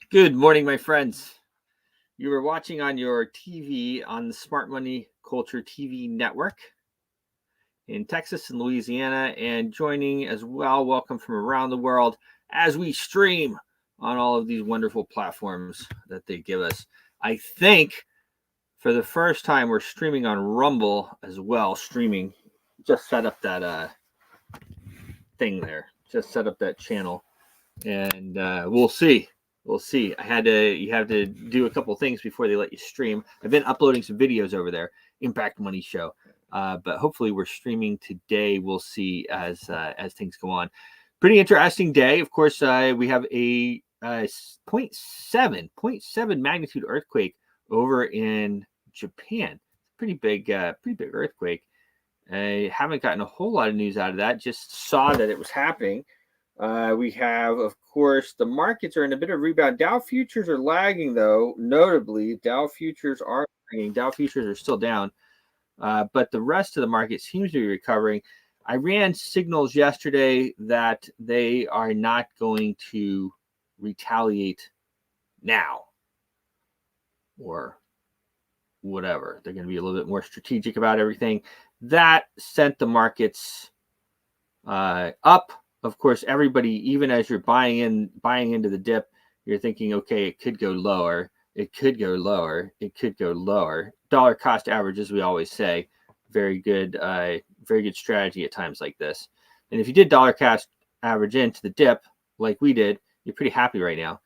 Good morning, my friends. You are watching on your TV on the Smart Money Culture TV network in Texas and Louisiana, and joining as well, welcome from around the world as we stream on all of these wonderful platforms that they give us. I think for the first time, we're streaming on Rumble as well. Streaming, just set up that thing there, just set up that channel, and we'll see. We'll see. You have to do a couple things before they let you stream. I've been uploading some videos over there, Impact Money Show, but hopefully we're streaming today. We'll see as things go on. Pretty interesting day. Of course, we have a 0.7 magnitude earthquake over in Japan. Pretty big earthquake. I haven't gotten a whole lot of news out of that. Just saw that it was happening. We have, of course, the markets are in a bit of rebound. Dow futures are lagging, though. Notably, Dow futures are lagging. Dow futures are still down, but the rest of the market seems to be recovering. I ran signals yesterday that they are not going to retaliate now or whatever. They're going to be a little bit more strategic about everything. That sent the markets up. Of course, everybody, even as you're buying into the dip, you're thinking, okay, it could go lower. It could go lower. It could go lower. Dollar cost average, as we always say, very good strategy at times like this. And if you did dollar cost average into the dip like we did, you're pretty happy right now.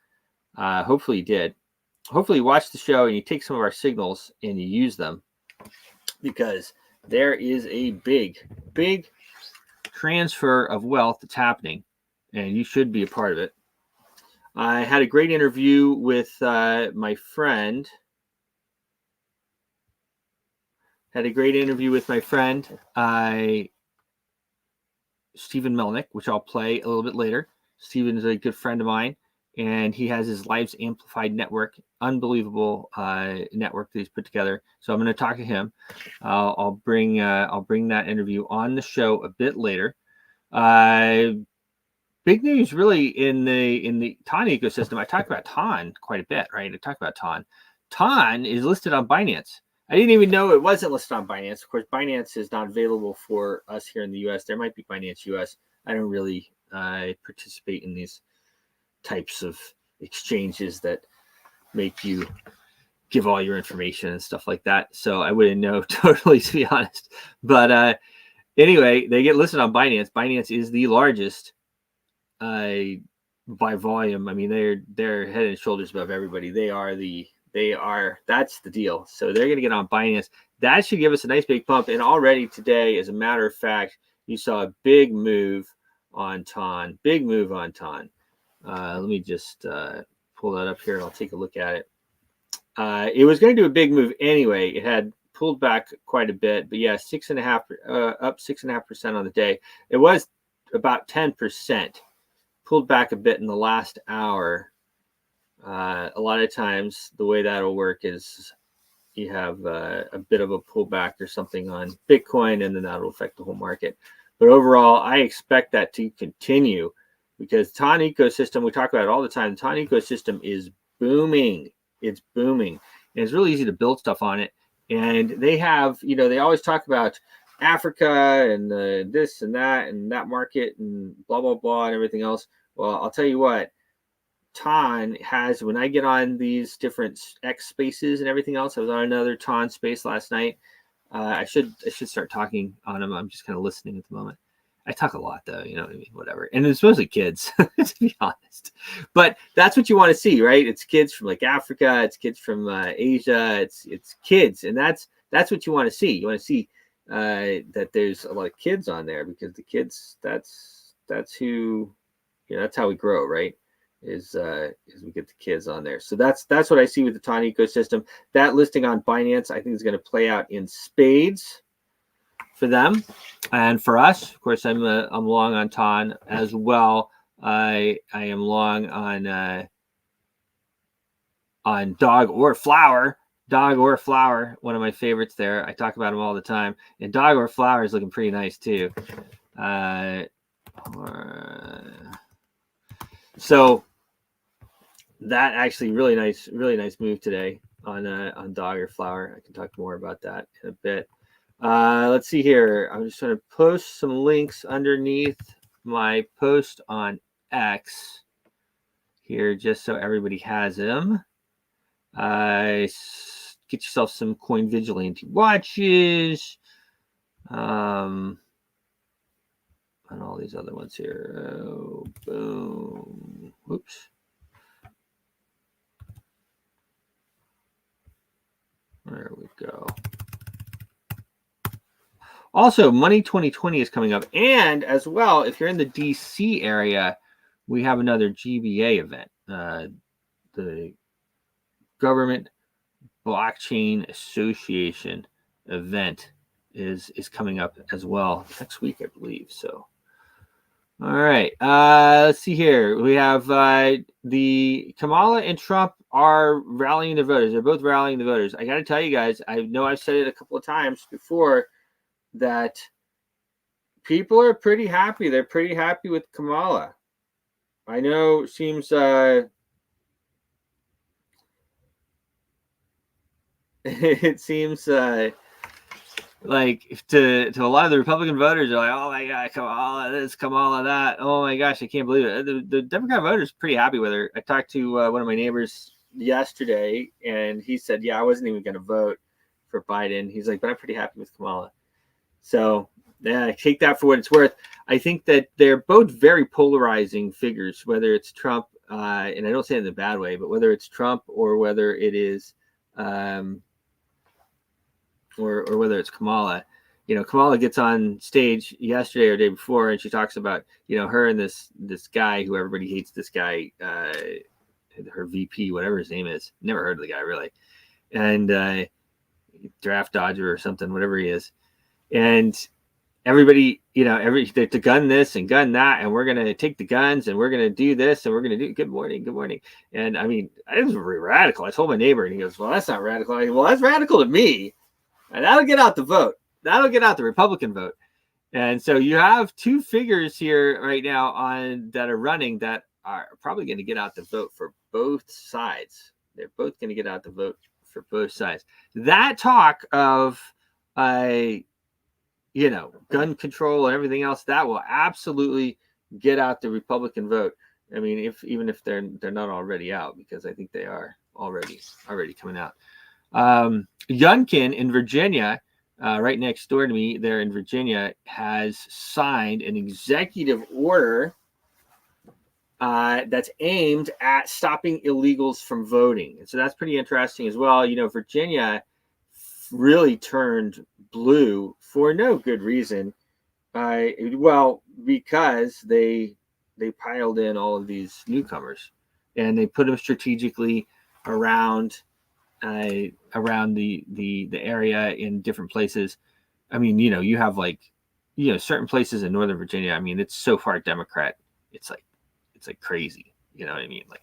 Hopefully you did. Hopefully you watch the show and you take some of our signals and you use them, because there is a big transfer of wealth that's happening, and you should be a part of it. I had a great interview with my friend. Stephen Melnick, which I'll play a little bit later. Stephen is a good friend of mine, and he has his Lives Amplified network, unbelievable network that he's put together. So I'm going to talk to him. I'll bring that interview on the show a bit later. Big news really in the TON ecosystem. I talk about TON quite a bit, right? I talk about TON. TON is listed on Binance. I didn't even know it wasn't listed on Binance. Of course, Binance is not available for us here in the U.S. There might be Binance U.S. I don't really participate in these types of exchanges that make you give all your information and stuff like that. So I wouldn't know totally, to be honest. But anyway, they get listed on Binance. Binance is the largest by volume. I mean, they're head and shoulders above everybody. That's the deal. So they're going to get on Binance. That should give us a nice big pump. And already today, as a matter of fact, you saw a big move on TON. Let me just pull that up here and I'll take a look at it. It was going to do a big move anyway. It had pulled back quite a bit, but yeah, up 6.5% on the day. It was about 10%. Pulled back a bit in the last hour. A lot of times the way that'll work is you have a bit of a pullback or something on Bitcoin, and then that'll affect the whole market. But overall, I expect that to continue, because TON ecosystem, we talk about it all the time, the TON ecosystem is booming. It's booming. And it's really easy to build stuff on it. And they have, they always talk about Africa and this and that market and blah, blah, blah, and everything else. Well, I'll tell you what, TON has, when I get on these different X spaces and everything else, I was on another TON space last night. I should start talking on them. I'm just kind of listening at the moment. I talk a lot, though, you know what I mean? Whatever. And it's mostly kids, to be honest. But that's what you want to see, right? It's kids from like Africa. It's kids from Asia. It's kids. And that's what you want to see. You want to see that there's a lot of kids on there, because the kids, that's who, that's how we grow, right? Is we get the kids on there. So that's what I see with the TON ecosystem. That listing on Binance, I think, is going to play out in spades for them and for us. Of course, I'm long on TON as well. I am long on Dog or Flower. One of my favorites there. I talk about them all the time. And Dog or Flower is looking pretty nice too. So that actually really nice move today on Dogger Flower. I can talk more about that in a bit. Let's see here. I'm just going to post some links underneath my post on X here, just so everybody has them. Get yourself some Coin Vigilante watches, and all these other ones here. Oh, boom. Whoops. There we go. Also, Money 2020 is coming up. And as well, if you're in the DC area, we have another GBA event. The Government Blockchain Association event is coming up as well next week, I believe. So, all right. Let's see here. We have the Kamala and Trump are rallying the voters. They're both rallying the voters. I got to tell you guys, I know I've said it a couple of times before that people are pretty happy. They're pretty happy with Kamala. I know it seems it seems like to a lot of the Republican voters are like, oh my God, Kamala this, Kamala that. Oh my gosh, I can't believe it. The Democrat voters are pretty happy with her. I talked to one of my neighbors yesterday, and he said, yeah, I wasn't even going to vote for Biden. He's like, but I'm pretty happy with Kamala. So yeah, take that for what it's worth. I think that they're both very polarizing figures, whether it's Trump, and I don't say it in a bad way, but whether it's Trump or whether it is or whether it's Kamala. You know, Kamala gets on stage yesterday or the day before, and she talks about, you know, her and this guy who everybody hates. This guy, her VP, whatever his name is. Never heard of the guy really, and draft dodger or something, whatever he is, and everybody, you know, to gun this and gun that, and we're gonna take the guns and we're gonna do this and we're gonna do good morning. And I mean, it was very radical. I told my neighbor, and he goes, well, that's not radical. I go, well, that's radical to me. And that'll get out the vote. That'll get out the Republican vote. And so you have two figures here right now that are running that are probably going to get out the vote for both sides. They're both going to get out the vote for both sides. That talk of, gun control and everything else, that will absolutely get out the Republican vote. I mean, even if they're not already out, because I think they are already coming out. Youngkin in Virginia, right next door to me there in Virginia, has signed an executive order that's aimed at stopping illegals from voting. And so that's pretty interesting as well. You know, Virginia really turned blue for no good reason. Because they piled in all of these newcomers, and they put them strategically around the area in different places. I mean, you know, you have certain places in Northern Virginia. I mean, it's so far Democrat. It's like crazy. You know what I mean? Like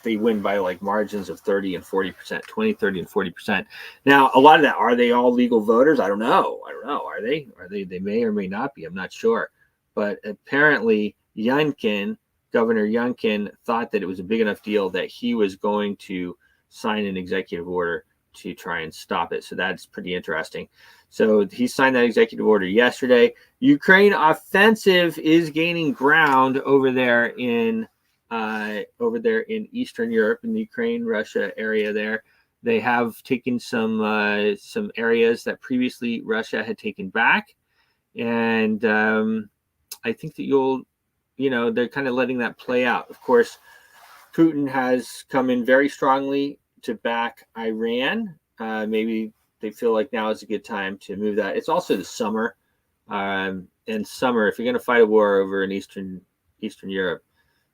they win by like margins of 30 and 40%, 20, 30 and 40%. Now, a lot of that, are they all legal voters? I don't know. Are they? They may or may not be. I'm not sure. But apparently Governor Youngkin thought that it was a big enough deal that he was going to sign an executive order to try and stop it. So that's pretty interesting. So he signed that executive order yesterday. Ukraine offensive is gaining ground over there in Eastern Europe, in the Ukraine-Russia area there. They have taken some areas that previously Russia had taken back. And I think that they're kind of letting that play out. Of course, Putin has come in very strongly to back Iran. Maybe they feel like now is a good time to move that. It's also the summer. And summer, if you're going to fight a war over in Eastern Europe,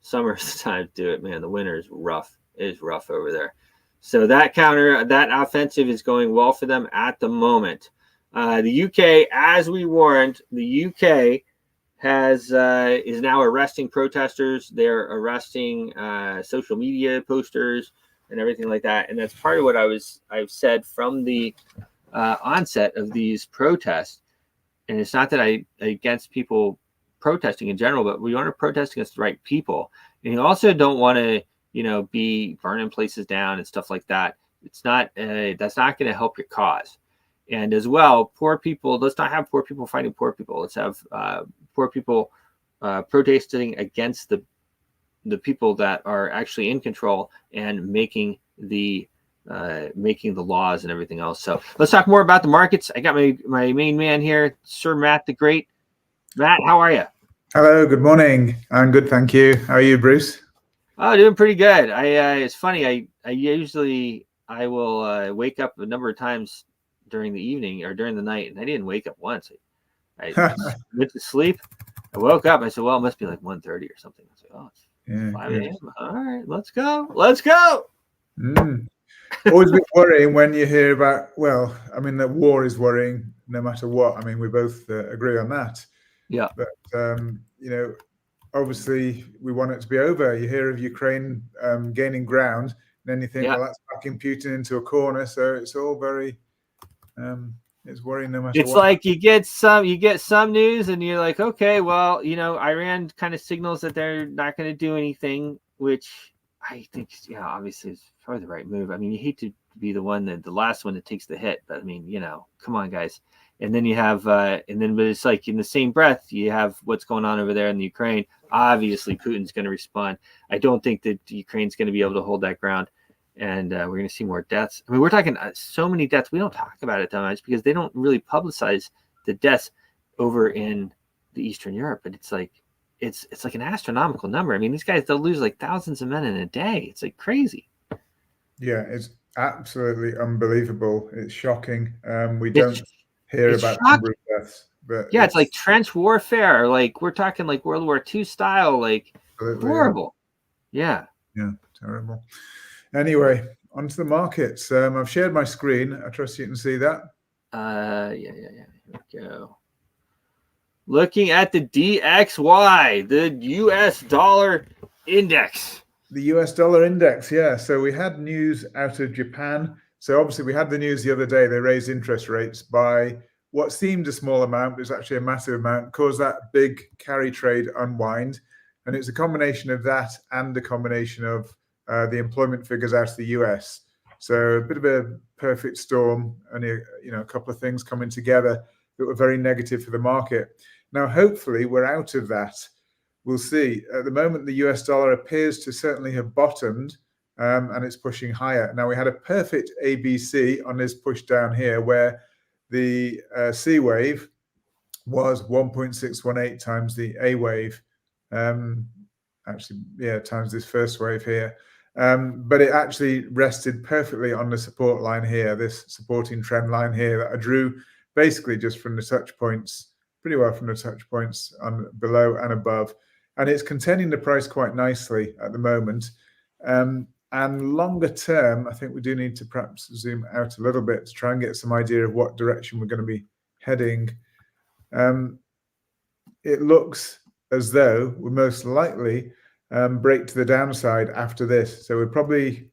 summer is the time to do it, man. The winter is rough. It is rough over there. So that offensive is going well for them at the moment. The UK, as we warned, the UK is now arresting protesters. They're arresting social media posters and everything like that. And that's part of what I've said from the onset of these protests. And it's not that I against people protesting in general, but we want to protest against the right people. And you also don't want to, be burning places down and stuff like that. It's not that's not going to help your cause. And as well, poor people. Let's not have poor people fighting poor people. Let's have poor people protesting against the people that are actually in control and making the laws and everything else. So let's talk more about the markets. I got my main man here, Sir Matt the Great. Matt, how are you? Hello, good morning. I'm good, thank you. How are you, Bruce? Oh, doing pretty good. It's funny. I will wake up a number of times during the evening or during the night, and I didn't wake up once. I just went to sleep. I woke up. I said, "Well, it must be like 1:30 or something." I said, "Oh, it's 5 a.m. All right, let's go. Let's go." Always a bit worrying when you hear about. Well, I mean, that war is worrying no matter what. I mean, we both agree on that. Yeah. But obviously, we want it to be over. You hear of Ukraine gaining ground, and then you think, well, that's backing Putin into a corner. So it's all very. It's worrying no matter what. It's like you get some news and you're like, okay, well, Iran kind of signals that they're not going to do anything, which I think, obviously is probably the right move. I mean, you hate to be the last one that takes the hit, but I mean, come on, guys. And then you have, but it's like in the same breath, you have what's going on over there in the Ukraine. Obviously, Putin's going to respond. I don't think that Ukraine's going to be able to hold that ground. And we're going to see more deaths. I mean, we're talking so many deaths. We don't talk about it that much because they don't really publicize the deaths over in the Eastern Europe. But it's like an astronomical number. I mean, these guys, they'll lose like thousands of men in a day. It's like crazy. Yeah, it's absolutely unbelievable. It's shocking. We don't hear about the number of deaths. But yeah, it's like trench warfare. Like we're talking like World War II style, like horrible. Yeah. Yeah, terrible. Anyway, onto the markets. I've shared my screen. I trust you can see that. Yeah. Here we go. Looking at the DXY, the US dollar index. The US dollar index, yeah. So we had news out of Japan. So obviously we had the news the other day. They raised interest rates by what seemed a small amount, but it's actually a massive amount, caused that big carry trade unwind. And it's a combination of that and a combination of the employment figures out of the US. So a bit of a perfect storm, only a couple of things coming together that were very negative for the market. Now, hopefully, we're out of that. We'll see. At the moment, the US dollar appears to certainly have bottomed, and it's pushing higher. Now, we had a perfect ABC on this push down here, where the C wave was 1.618 times the A wave. Times this first wave here. But it actually rested perfectly on the support line here, this supporting trend line here that I drew basically just from the touch points, pretty well from the touch points on below and above. And it's containing the price quite nicely at the moment. And longer term, I think we do need to perhaps zoom out a little bit to try and get some idea of what direction we're going to be heading. It looks as though we most likely break to the downside after this. So we'd probably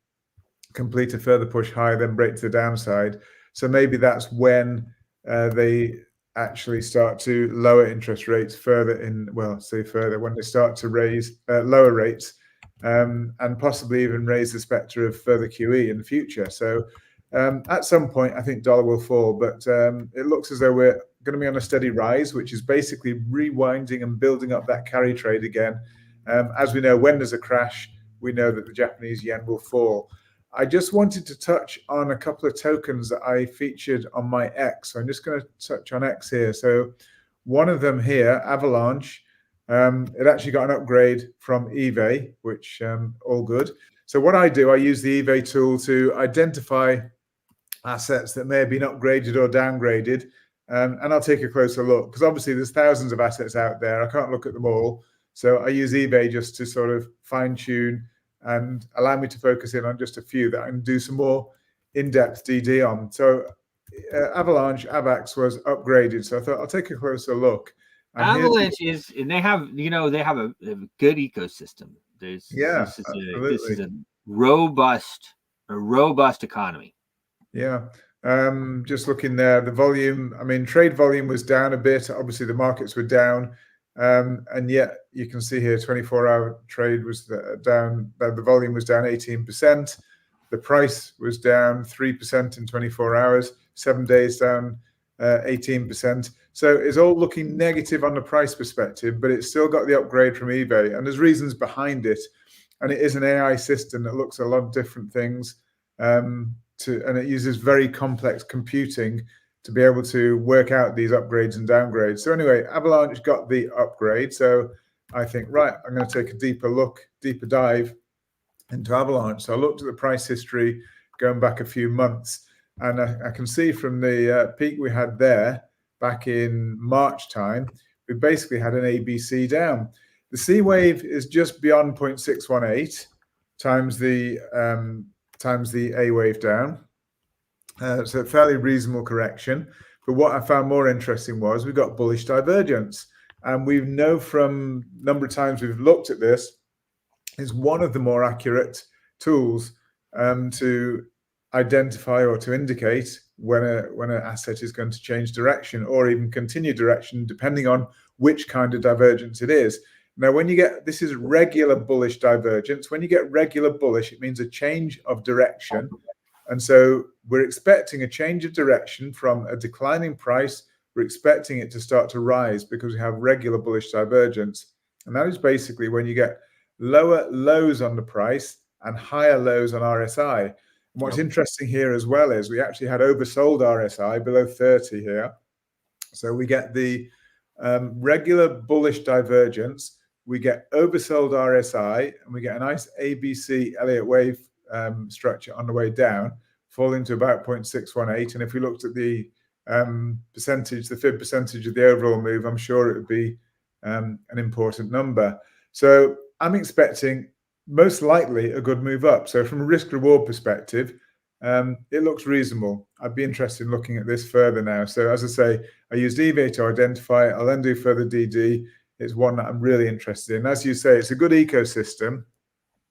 complete a further push higher, then break to the downside. So maybe that's when they actually start to lower interest rates further when they start to raise lower rates and possibly even raise the spectre of further QE in the future. So at some point, I think dollar will fall, but it looks as though we're going to be on a steady rise, which is basically rewinding and building up that carry trade again. As we know, when there's a crash, we know that the Japanese yen will fall. I just wanted to touch on a couple of tokens that I featured on my X. So I'm just going to touch on X here. So one of them here, Avalanche, it actually got an upgrade from eBay, which all good. So what I do, I use the eBay tool to identify assets that may have been upgraded or downgraded. And I'll take a closer look because obviously there's thousands of assets out there. I can't look at them all. So I use eBay just to sort of fine tune and allow me to focus in on just a few that I can do some more in-depth DD on. So Avalanche, AVAX was upgraded. So I thought I'll take a closer look. And Avalanche and they have a good ecosystem. This is a robust economy. Yeah. Just looking there, the volume, I mean, trade volume was down a bit. Obviously, the markets were down And yet you can see here 24-hour trade was down, the volume was down 18%. The price was down 3% in 24 hours, 7 days down 18%. So it's all looking negative on the price perspective, but it's still got the upgrade from eBay, and there's reasons behind it. And it is an AI system that looks at a lot of different things, and it uses very complex computing to be able to work out these upgrades and downgrades. So anyway, Avalanche got the upgrade. So I think, right, I'm going to take a deeper dive into Avalanche. So I looked at the price history going back a few months, and I can see from the peak we had there back in March time, we basically had an ABC down. The C wave is just beyond 0.618 times the A wave down. So a fairly reasonable correction. But what I found more interesting was we got bullish divergence. And we know from a number of times we've looked at this, is one of the more accurate tools to identify or to indicate when an asset is going to change direction or even continue direction, depending on which kind of divergence it is. Now, when you get, this is regular bullish divergence. When you get regular bullish, it means a change of direction. And so we're expecting a change of direction from a declining price. We're expecting it to start to rise because we have regular bullish divergence. And that is basically when you get lower lows on the price and higher lows on RSI. And what's interesting here as well is we actually had oversold RSI below 30 here. So we get the regular bullish divergence, we get oversold RSI, and we get a nice ABC Elliott wave structure on the way down, falling to about 0.618. And if we looked at the percentage, the fib percentage of the overall move, I'm sure it would be an important number. So I'm expecting most likely a good move up. So from a risk reward perspective, it looks reasonable. I'd be interested in looking at this further now. So as I say, I used eBay to identify it. I'll then do further DD. It's one that I'm really interested in. As you say, it's a good ecosystem.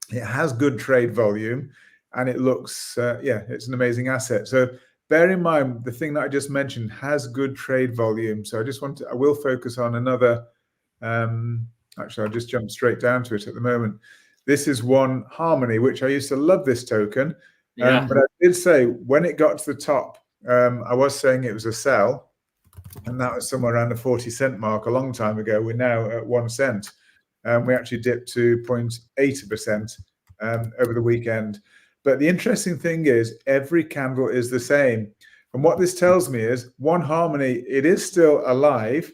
It has good trade volume, and it looks, it's an amazing asset. So bear in mind, the thing that I just mentioned has good trade volume. So I will focus on another, actually, I'll just jump straight down to it at the moment. This is one Harmony, which I used to love this token. But I did say when it got to the top, I was saying it was a sell, and that was somewhere around the 40-cent mark a long time ago. We're now at 1 cent. We actually dipped to 0.8% over the weekend. But the interesting thing is every candle is the same. And what this tells me is one Harmony, it is still alive.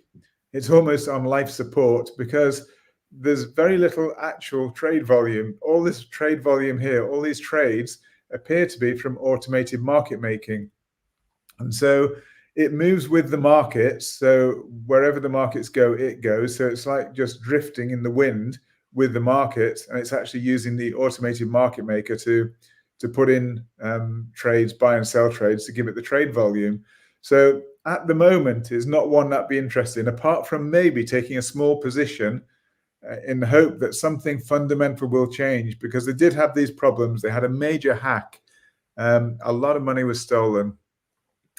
It's almost on life support because there's very little actual trade volume. All this trade volume here, all these trades appear to be from automated market making. And so it moves with the markets. So wherever the markets go, it goes. So it's like just drifting in the wind with the markets. And it's actually using the automated market maker to put in trades, buy and sell trades to give it the trade volume. So at the moment, it's not one that'd be interesting, apart from maybe taking a small position in the hope that something fundamental will change, because they did have these problems. They had a major hack. A lot of money was stolen,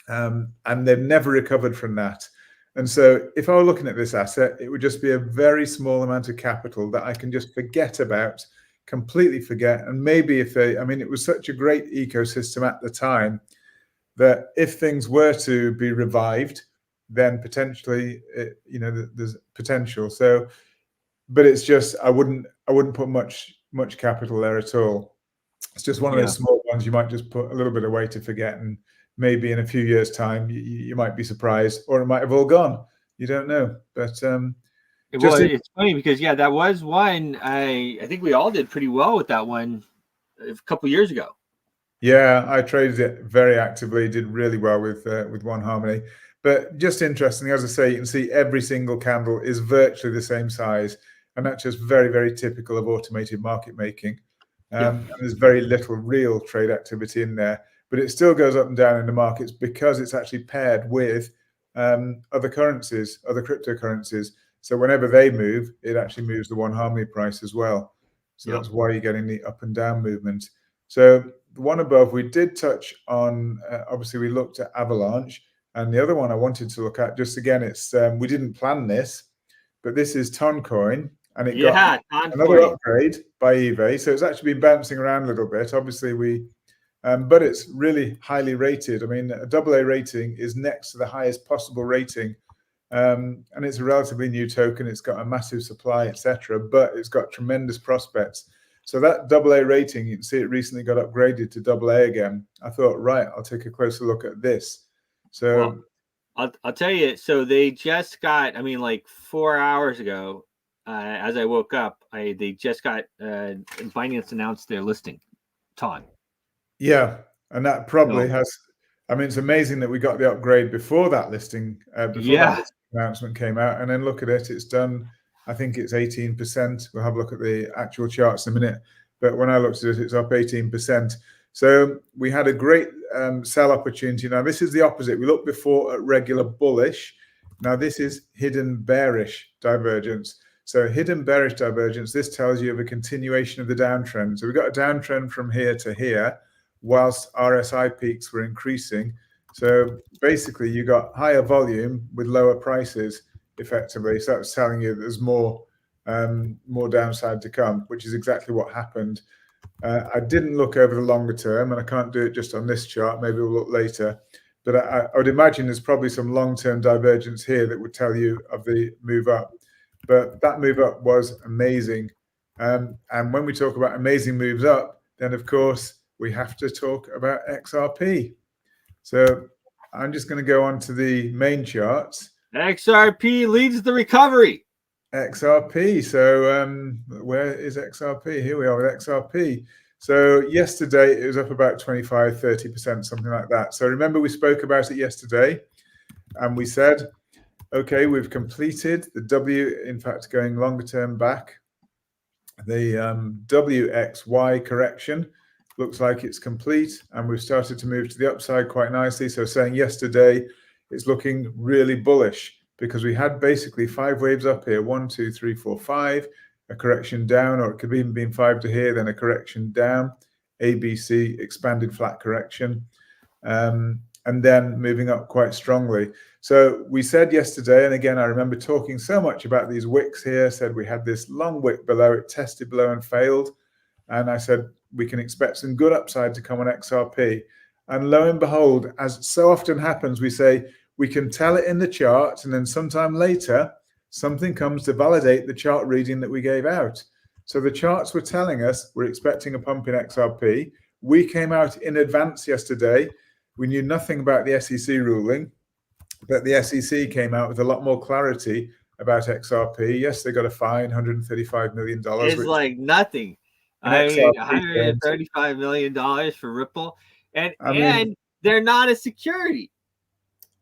and they've never recovered from that. And so if I were looking at this asset, it would just be a very small amount of capital that I can just forget about, completely forget. And maybe if it was such a great ecosystem at the time that if things were to be revived, then potentially, there's potential. So, but it's just, I wouldn't put much capital there at all. It's just one of those small ones you might just put a little bit away to forget, and maybe in a few years' time you might be surprised, or it might have all gone. You don't know. But it's funny because that was one. I think we all did pretty well with that one a couple years ago. Yeah, I traded it very actively, did really well with One Harmony. But just interesting, as I say, you can see every single candle is virtually the same size, and that's just very, very typical of automated market making. And there's very little real trade activity in there, but it still goes up and down in the markets because it's actually paired with other currencies, other cryptocurrencies. So whenever they move, it actually moves the One Harmony price as well. So that's why you're getting the up and down movement. So the one above, we did touch on, obviously we looked at Avalanche, and the other one I wanted to look at, just again, it's we didn't plan this, but this is Toncoin, and it got Yeah, another Toncoin. upgrade by eBay. So it's actually been bouncing around a little bit. Obviously, but it's really highly rated. I mean, a AA rating is next to the highest possible rating, and it's a relatively new token. It's got a massive supply, etc., but it's got tremendous prospects. So that AA rating, you can see it recently got upgraded to AA again. I thought, right, I'll take a closer look at this. So I'll tell you. So they just got. I mean, like 4 hours ago, as I woke up, they just got Binance announced their listing, Ton. yeah, and that probably has. I mean, it's amazing that we got the upgrade before that listing, before that listing announcement came out, and then look at it. It's done. I think it's 18%. We'll have a look at the actual charts in a minute. But when I looked at it, it's up 18%. So we had a great sell opportunity. Now, this is the opposite. We looked before at regular bullish. Now, this is hidden bearish divergence. So hidden bearish divergence, this tells you of a continuation of the downtrend. So we've got a downtrend from here to here, whilst RSI peaks were increasing. So basically, you got higher volume with lower prices, effectively. So that's telling you there's more downside to come, which is exactly what happened. I didn't look over the longer term, and I can't do it just on this chart. Maybe we'll look later. But I would imagine there's probably some long-term divergence here that would tell you of the move up. But that move up was amazing. And when we talk about amazing moves up, then of course we have to talk about XRP. So I'm just going to go on to the main charts. XRP leads the recovery. XRP. So where is XRP? Here we are with XRP. So yesterday it was up about 25, 30%, something like that. So remember we spoke about it yesterday and we said, okay, we've completed the W, in fact, going longer term back, the WXY correction looks like it's complete, and we've started to move to the upside quite nicely. So saying yesterday, it's looking really bullish because we had basically 5 waves up here, 1, 2, 3, 4, 5, a correction down, or it could have even been 5 to here, then a correction down, ABC, expanded flat correction, and then moving up quite strongly. So we said yesterday, and again, I remember talking so much about these wicks here, said we had this long wick below, it tested below and failed. And I said, we can expect some good upside to come on XRP. And lo and behold, as so often happens, we say, we can tell it in the chart, and then sometime later, something comes to validate the chart reading that we gave out. So the charts were telling us we're expecting a pump in XRP. We came out in advance yesterday. We knew nothing about the SEC ruling, but the SEC came out with a lot more clarity about XRP. Yes, they got a fine, $135 million. It's which, like nothing. I mean, $135 million for Ripple, and they're not a security.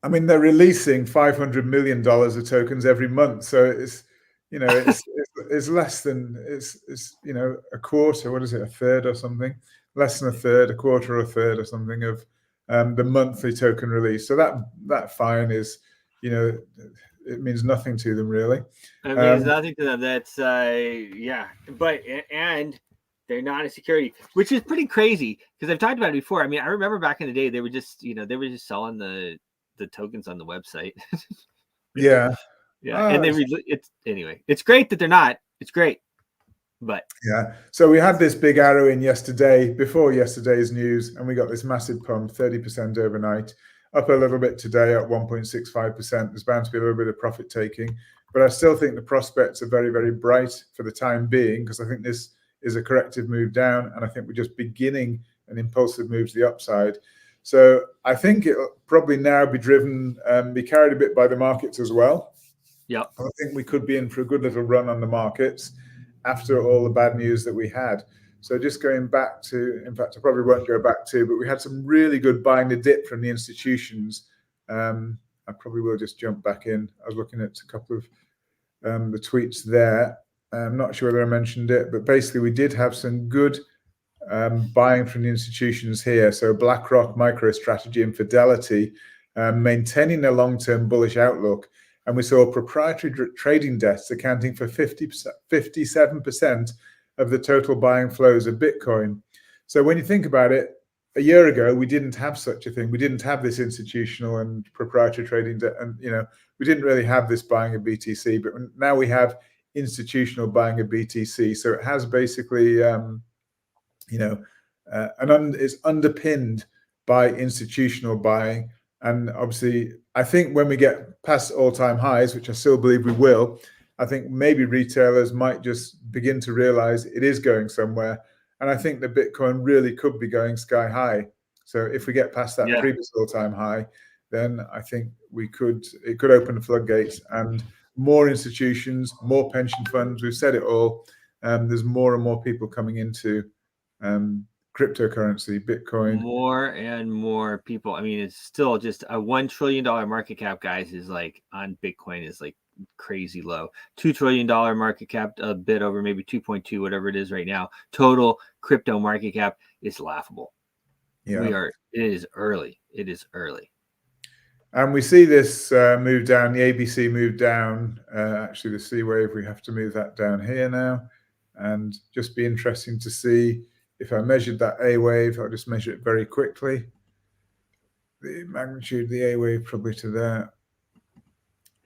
I mean, they're releasing $500 million of tokens every month, so it's it's less than it's a quarter. What is it? A third or something? Less than a third, a quarter or a third or something of the monthly token release. So that fine is, it means nothing to them really. It means nothing to them. That's but and they're not a security, which is pretty crazy because I've talked about it before. I mean, I remember back in the day they were just selling the tokens on the website. Yeah. And it's great that they're not. It's great. But yeah, so we had this big arrow in yesterday before yesterday's news, and we got this massive pump, 30% overnight, up a little bit today at 1.65%. There's bound to be a little bit of profit taking, but I still think the prospects are very, very bright for the time being, because I think this is a corrective move down, and I think we're just beginning an impulsive move to the upside. So I think it'll probably now be driven, be carried a bit by the markets as well. Yeah, I think we could be in for a good little run on the markets after all the bad news that we had. So just going back to, in fact, I probably won't go back to, but we had some really good buying the dip from the institutions. I probably will just jump back in. I was looking at a couple of the tweets there. I'm not sure whether I mentioned it, but basically we did have some good buying from the institutions here. So BlackRock, MicroStrategy, and Fidelity maintaining their long-term bullish outlook. And we saw proprietary trading desks accounting for 57% of the total buying flows of Bitcoin. So when you think about it, a year ago, we didn't have such a thing. We didn't have this institutional and proprietary trading, and we didn't really have this buying of BTC. But now we have institutional buying of BTC. So it has basically, it's underpinned by institutional buying. And obviously, I think when we get past all-time highs, which I still believe we will, I think maybe retailers might just begin to realize it is going somewhere. And I think the Bitcoin really could be going sky high. So if we get past that previous all-time high, then I think it could open the floodgates, and more institutions, more pension funds. We've said it all. There's more and more people coming into cryptocurrency, Bitcoin. More and more people. I mean, it's still just a $1 trillion market cap, guys, is like on Bitcoin is like crazy low. $2 trillion market cap, a bit over maybe 2.2, whatever it is right now. Total crypto market cap is laughable. Yeah. It is early. It is early. And we see this move down, the ABC move down. Actually, the C wave, we have to move that down here now. And just be interesting to see if I measured that A wave. I'll just measure it very quickly. The magnitude of the A wave probably to there.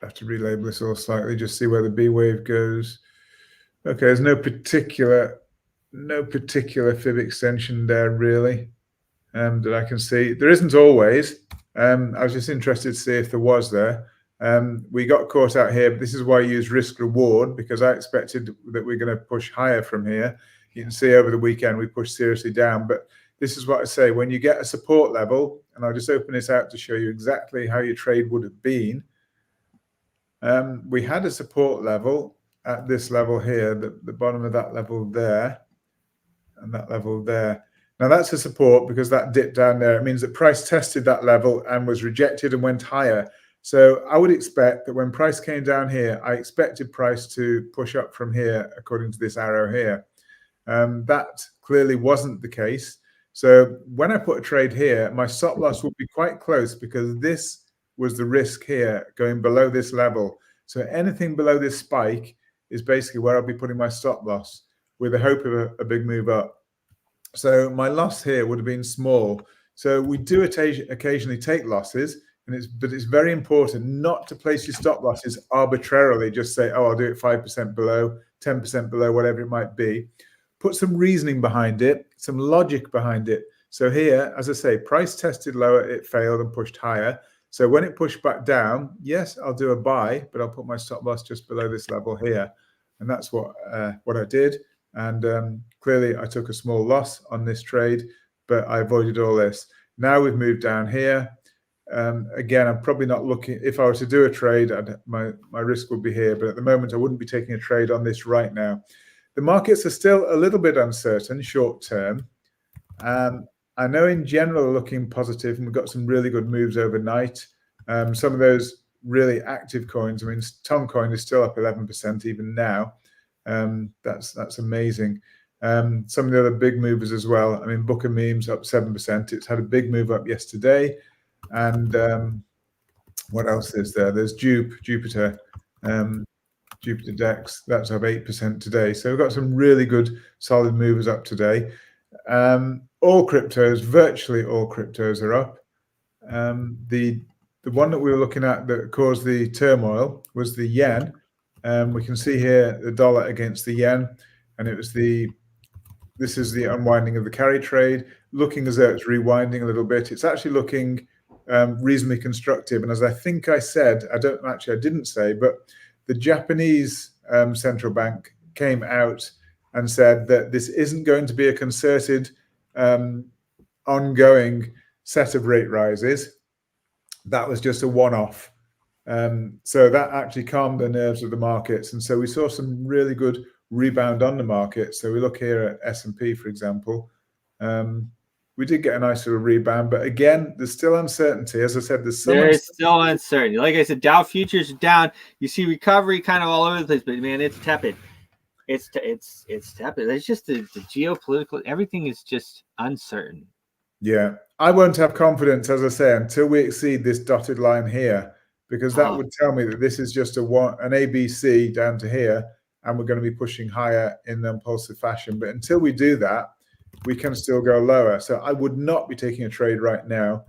I have to relabel this all slightly, just see where the B wave goes. Okay, there's no particular fib extension there really that I can see. There isn't always. I was just interested to see if there was there. We got caught out here, but this is why I use risk reward, because I expected that we're going to push higher from here. You can see over the weekend we pushed seriously down, but this is what I say, when you get a support level, and I'll just open this out to show you exactly how your trade would have been. We had a support level at this level here, the bottom of that level there, and that level there. Now that's a support because that dipped down there. It means that price tested that level and was rejected and went higher. So I would expect that when price came down here, I expected price to push up from here, according to this arrow here. That clearly wasn't the case. So when I put a trade here, my stop loss would be quite close, because this was the risk here going below this level. So anything below this spike is basically where I'll be putting my stop loss, with the hope of a big move up. So my loss here would have been small. So we do occasionally take losses, but it's very important not to place your stop losses arbitrarily. Just say, oh, I'll do it 5% below, 10% below, whatever it might be. Put some reasoning behind it, some logic behind it. So here, as I say, price tested lower, it failed and pushed higher. So when it pushed back down, yes, I'll do a buy, but I'll put my stop loss just below this level here. And that's what I did. And clearly I took a small loss on this trade, but I avoided all this. Now we've moved down here. Again, I'm probably not looking, if I were to do a trade, my risk would be here, but at the moment I wouldn't be taking a trade on this right now. The markets are still a little bit uncertain short term. I know in general are looking positive, and we've got some really good moves overnight. Some of those really active coins, I mean, Toncoin is still up 11% even now. That's amazing. Some of the other big movers as well. I mean, Booker Memes up 7%. It's had a big move up yesterday. And what else is there? There's Jupiter Dex. That's up 8% today. So we've got some really good solid movers up today. All cryptos, virtually all cryptos are up. The one that we were looking at that caused the turmoil was the yen. We can see here the dollar against the yen, and this is the unwinding of the carry trade, looking as though it's rewinding a little bit. It's actually looking reasonably constructive. And as I think I said, I didn't say, but the Japanese central bank came out and said that this isn't going to be a concerted, ongoing set of rate rises. That was just a one-off. So that actually calmed the nerves of the markets. And so we saw some really good rebound on the market. So we look here at S&P, for example. We did get a nice little rebound, but again, there's still uncertainty. As I said, there's still uncertainty. Like I said, Dow futures are down. You see recovery kind of all over the place, but man, it's tepid. It's tepid. It's just the geopolitical. Everything is just uncertain. Yeah, I won't have confidence, as I say, until we exceed this dotted line here, because that would tell me that this is just an ABC down to here, and we're going to be pushing higher in an impulsive fashion. But until we do that, we can still go lower. So I would not be taking a trade right now.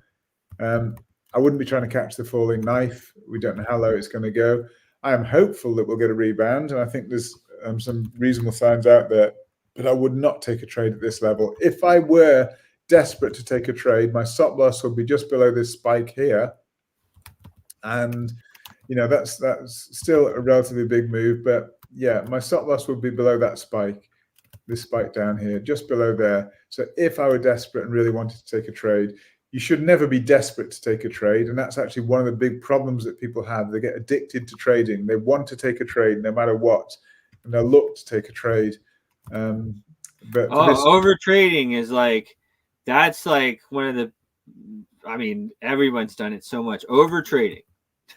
I wouldn't be trying to catch the falling knife. We don't know how low it's going to go. I am hopeful that we'll get a rebound, and I think there's some reasonable signs out there, but I would not take a trade at this level. If I were desperate to take a trade, my stop loss would be just below this spike here. And, you know, that's still a relatively big move, but yeah, my stop loss would be below that spike, this spike down here, just below there. So if I were desperate and really wanted to take a trade, you should never be desperate to take a trade. And that's actually one of the big problems that people have. They get addicted to trading. They want to take a trade no matter what, and they'll look to take a trade. But over trading is like, that's like one of the, I mean, everyone's done it so much. Over trading.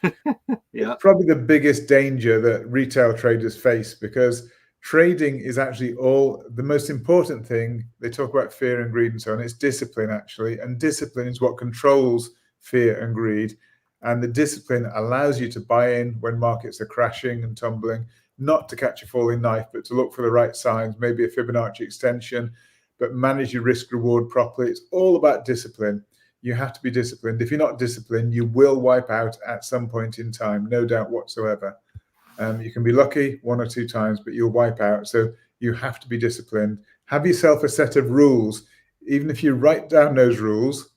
Yeah, it's probably the biggest danger that retail traders face, because trading is actually the most important thing. They talk about fear and greed and so on. It's discipline, actually. And discipline is what controls fear and greed. And the discipline allows you to buy in when markets are crashing and tumbling, not to catch a falling knife, but to look for the right signs, maybe a Fibonacci extension, but manage your risk reward properly. It's all about discipline. You have to be disciplined. If you're not disciplined, you will wipe out at some point in time, no doubt whatsoever. You can be lucky 1 or 2 times, but you'll wipe out. So you have to be disciplined. Have yourself a set of rules, even if you write down those rules,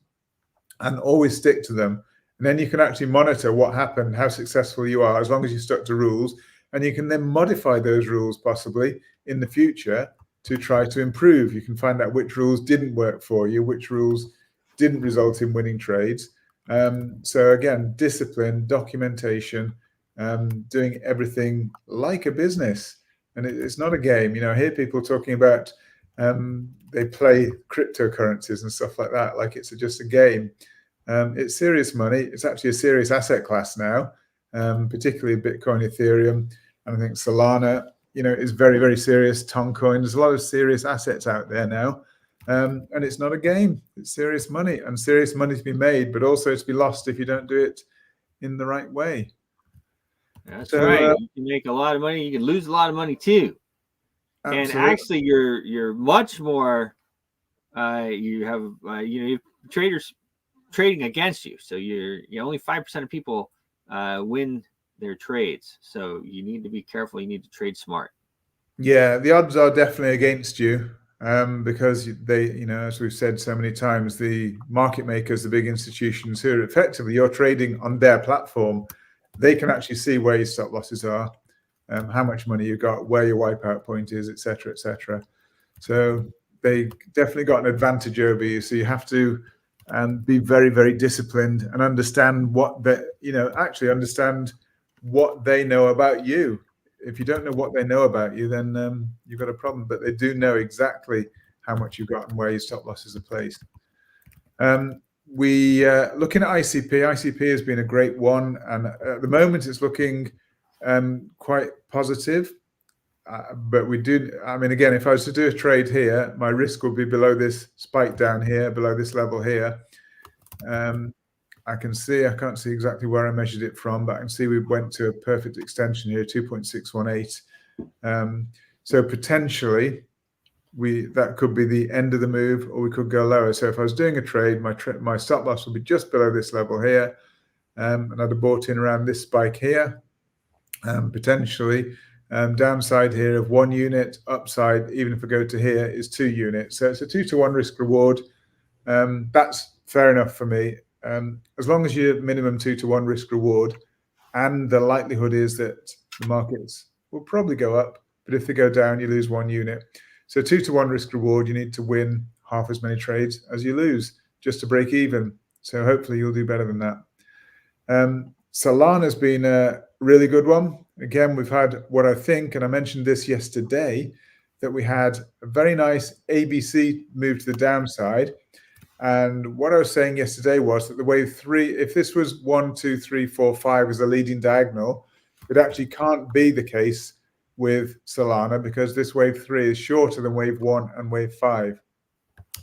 and always stick to them. And then you can actually monitor what happened, how successful you are, as long as you stuck to rules. And you can then modify those rules possibly in the future to try to improve. You can find out which rules didn't work for you, which rules didn't result in winning trades. So again, discipline, documentation, doing everything like a business. And it's not a game. You know, I hear people talking about they play cryptocurrencies and stuff like that, like it's just a game. It's serious money. It's actually a serious asset class now, particularly Bitcoin, Ethereum, and I think Solana, you know, is very, very serious. Toncoin, there's a lot of serious assets out there now. And it's not a game. It's serious money, and serious money to be made, but also to be lost if you don't do it in the right way. That's right. You can make a lot of money. You can lose a lot of money too. Absolutely. And actually, you're much more. You have you traders trading against you, so you're only 5% of people win their trades. So you need to be careful. You need to trade smart. Yeah, the odds are definitely against you. Because they, as we've said so many times, the market makers, the big institutions who are effectively, you're trading on their platform, they can actually see where your stop losses are, how much money you got, where your wipeout point is, etc., etc. So they definitely got an advantage over you. So you have to be very, very disciplined and understand actually understand what they know about you. If you don't know what they know about you, then you've got a problem. But they do know exactly how much you've got and where your stop losses are placed. Looking at ICP. ICP has been a great one, and at the moment it's looking quite positive. But we do. I mean, again, if I was to do a trade here, my risk would be below this spike down here, below this level here. I can't see exactly where I measured it from, but I can see we went to a perfect extension here, 2.618. So potentially that could be the end of the move, or we could go lower. So if I was doing a trade, my stop loss would be just below this level here, and I'd have bought in around this spike here, potentially. Downside here of 1 unit, upside, even if I go to here, is 2 units. So it's a 2-to-1 risk reward. That's fair enough for me. As long as you're minimum 2-to-1 risk reward, and the likelihood is that the markets will probably go up, but if they go down, you lose 1 unit. So 2-to-1 risk reward, you need to win half as many trades as you lose just to break even. So hopefully you'll do better than that. Solana's been a really good one. Again, we've had what I think, and I mentioned this yesterday, that we had a very nice ABC move to the downside. And what I was saying yesterday was that the wave 3, if this was 1, 2, 3, 4, 5 as a leading diagonal, it actually can't be the case with Solana, because this wave 3 is shorter than wave 1 and wave 5.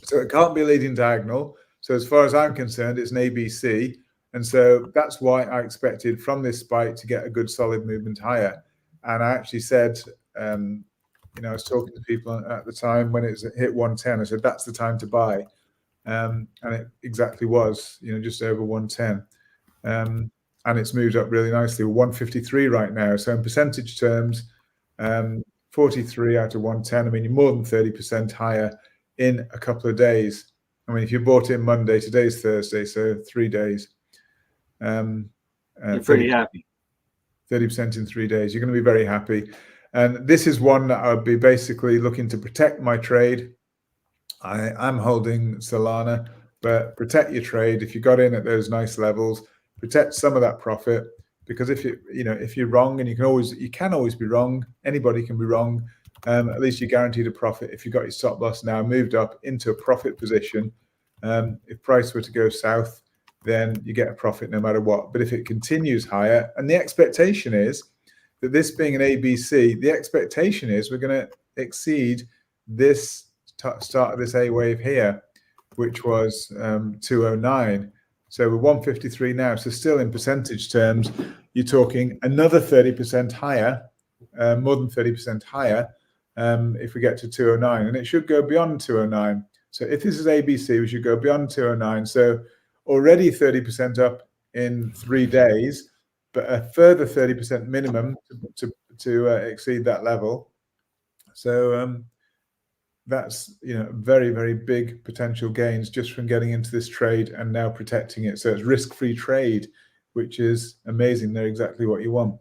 So it can't be a leading diagonal. So as far as I'm concerned, it's an ABC. And so that's why I expected from this spike to get a good solid movement higher. And I actually said I was talking to people at the time when it hit 110. I said that's the time to buy, and it exactly was. Just over 110, and it's moved up really nicely. We're 153 right now. So in percentage terms, 43 out of 110. I mean, you're more than 30% higher in a couple of days. I mean, if you bought in Monday, today's Thursday, so 3 days. You're pretty happy. 30% in 3 days. You're going to be very happy. And this is one that I'd be basically looking to protect my trade. I'm holding Solana, but protect your trade. If you got in at those nice levels, protect some of that profit, because if you're wrong, and you can always be wrong. Anybody can be wrong. At least you're guaranteed a profit if you got your stop loss now moved up into a profit position. If price were to go south, then you get a profit no matter what. But if it continues higher, and the expectation is that this being an ABC, the expectation is we're going to exceed this start of this A wave here, which was 209. So we're 153 now. So still in percentage terms, you're talking another 30% higher, more than 30% higher, if we get to 209. And it should go beyond 209. So if this is ABC, we should go beyond 209. So already 30% up in 3 days, but a further 30% minimum to exceed that level. So that's very, very big potential gains just from getting into this trade and now protecting it. So it's risk-free trade, which is amazing. They're exactly what you want.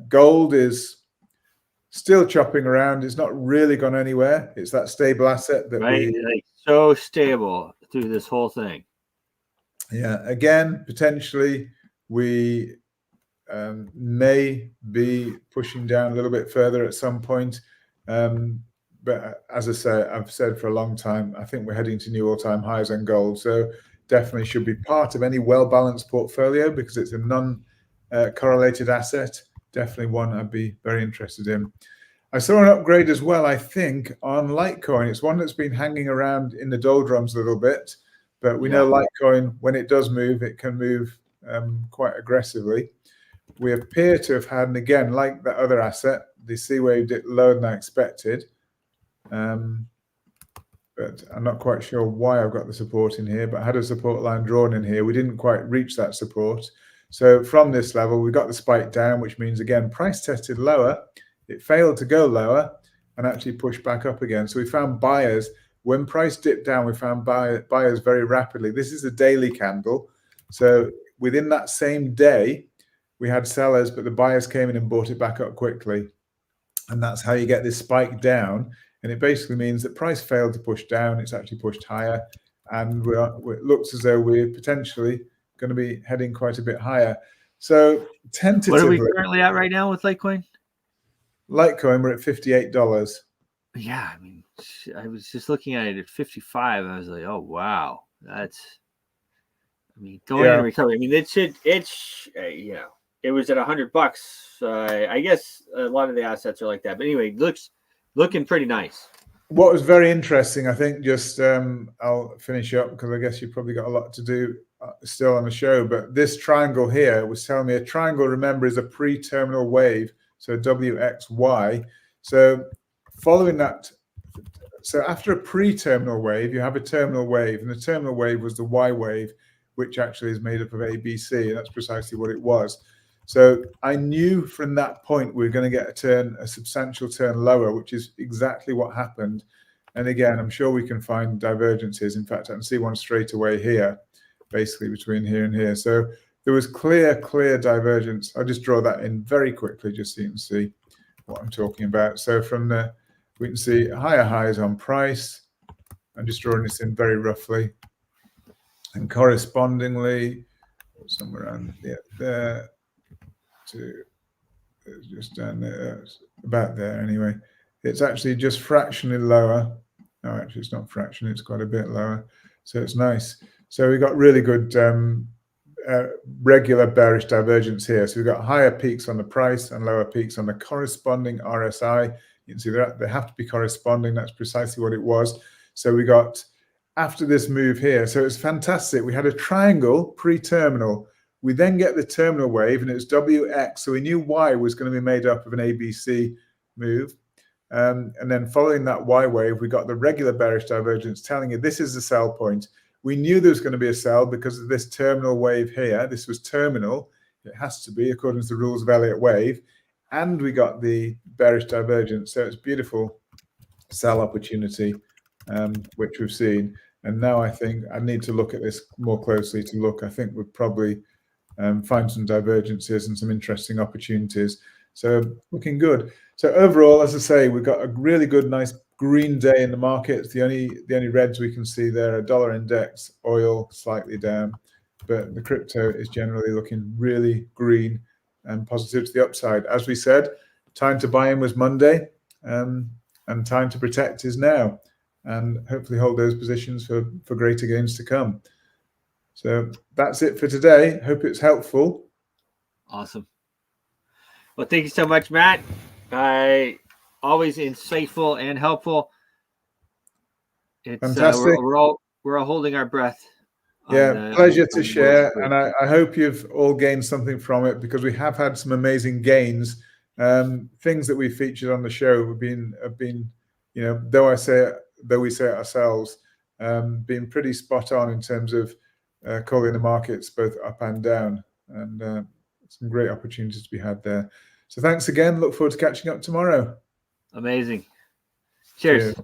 Gold is still chopping around. It's not really gone anywhere. It's that stable asset that so stable through this whole thing. Yeah, again, potentially we may be pushing down a little bit further at some point. But as I say, I've said for a long time, I think we're heading to new all-time highs on gold. So definitely should be part of any well-balanced portfolio, because it's a non-correlated asset. Definitely one I'd be very interested in. I saw an upgrade as well, I think, on Litecoin. It's one that's been hanging around in the doldrums a little bit. But we know Litecoin, when it does move, it can move quite aggressively. We appear to have had, and again, like that other asset, the C wave did lower than I expected. But I'm not quite sure why I've got the support in here, but I had a support line drawn in here. We didn't quite reach that support. So from this level, we got the spike down, which means, again, price tested lower. It failed to go lower and actually pushed back up again. So we found buyers. When price dipped down, we found buyers very rapidly. This is a daily candle. So within that same day, we had sellers, but the buyers came in and bought it back up quickly. And that's how you get this spike down. And it basically means that price failed to push down. It's actually pushed higher. And it looks as though we're potentially going to be heading quite a bit higher. So tentatively. What are we currently at right now with Litecoin? Litecoin, we're at $58. Yeah, I mean, I was just looking at it at 55. I was like, oh, wow. Going in recovery. I mean, it was at $100. I guess a lot of the assets are like that. But anyway, looking pretty nice. What was very interesting, I think, just I'll finish up because I guess you've probably got a lot to do still on the show. But this triangle here was telling me a triangle, remember, is a pre-terminal wave. So WXY. So following that, so after a pre-terminal wave, you have a terminal wave. And the terminal wave was the Y wave, which actually is made up of ABC. And that's precisely what it was. So I knew from that point we were going to get a substantial turn lower, which is exactly what happened. And again, I'm sure we can find divergences. In fact, I can see one straight away here, basically between here and here. So there was clear divergence. I'll just draw that in very quickly just so you can see what I'm talking about. So we can see higher highs on price. I'm just drawing this in very roughly. And correspondingly, somewhere around there, just down there, about there anyway. It's actually just fractionally lower. No, actually it's not fractionally, it's quite a bit lower. So it's nice. So we got really good regular bearish divergence here. So we've got higher peaks on the price and lower peaks on the corresponding RSI. You can see they have to be corresponding. That's precisely what it was. So we got after this move here. So it's fantastic. We had a triangle pre-terminal. We then get the terminal wave and it's WX. So we knew Y was going to be made up of an ABC move. And then following that Y wave, we got the regular bearish divergence telling you this is the sell point. We knew there was going to be a sell because of this terminal wave here. This was terminal. It has to be according to the rules of Elliott wave. And we got the bearish divergence. So it's beautiful sell opportunity, which we've seen. And now I think I need to look at this more closely to look. I think we'll probably find some divergences and some interesting opportunities. So looking good. So overall, as I say, we've got a really good, nice green day in the markets. The only reds we can see there are dollar index, oil slightly down, but the crypto is generally looking really green and positive to the upside. As we said, time to buy in was Monday, and time to protect is now, and hopefully hold those positions for greater gains to come. So that's it for today. Hope it's helpful. Awesome. Well, thank you so much, Matt. Always insightful and helpful. It's fantastic. We're all holding our breath. Yeah, pleasure to share, and I hope you've all gained something from it, because we have had some amazing gains. Things that we featured on the show have been, you know, though we say it ourselves, been pretty spot on in terms of calling the markets both up and down, and some great opportunities to be had there. So thanks again. Look forward to catching up tomorrow. Amazing. Cheers.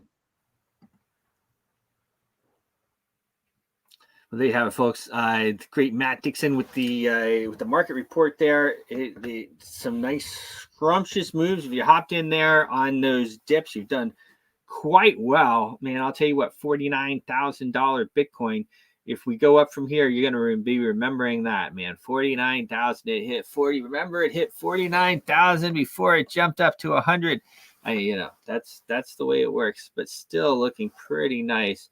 Well, there you have it, folks. The great Matt Dixon with the market report there. Some nice scrumptious moves. If you hopped in there on those dips, you've done quite well, man. I'll tell you what, $49,000 Bitcoin. If we go up from here, you're going to be remembering that, man. 49,000. It hit 40. Remember, it hit 49,000 before it jumped up to 100. You know, that's the way it works. But still looking pretty nice.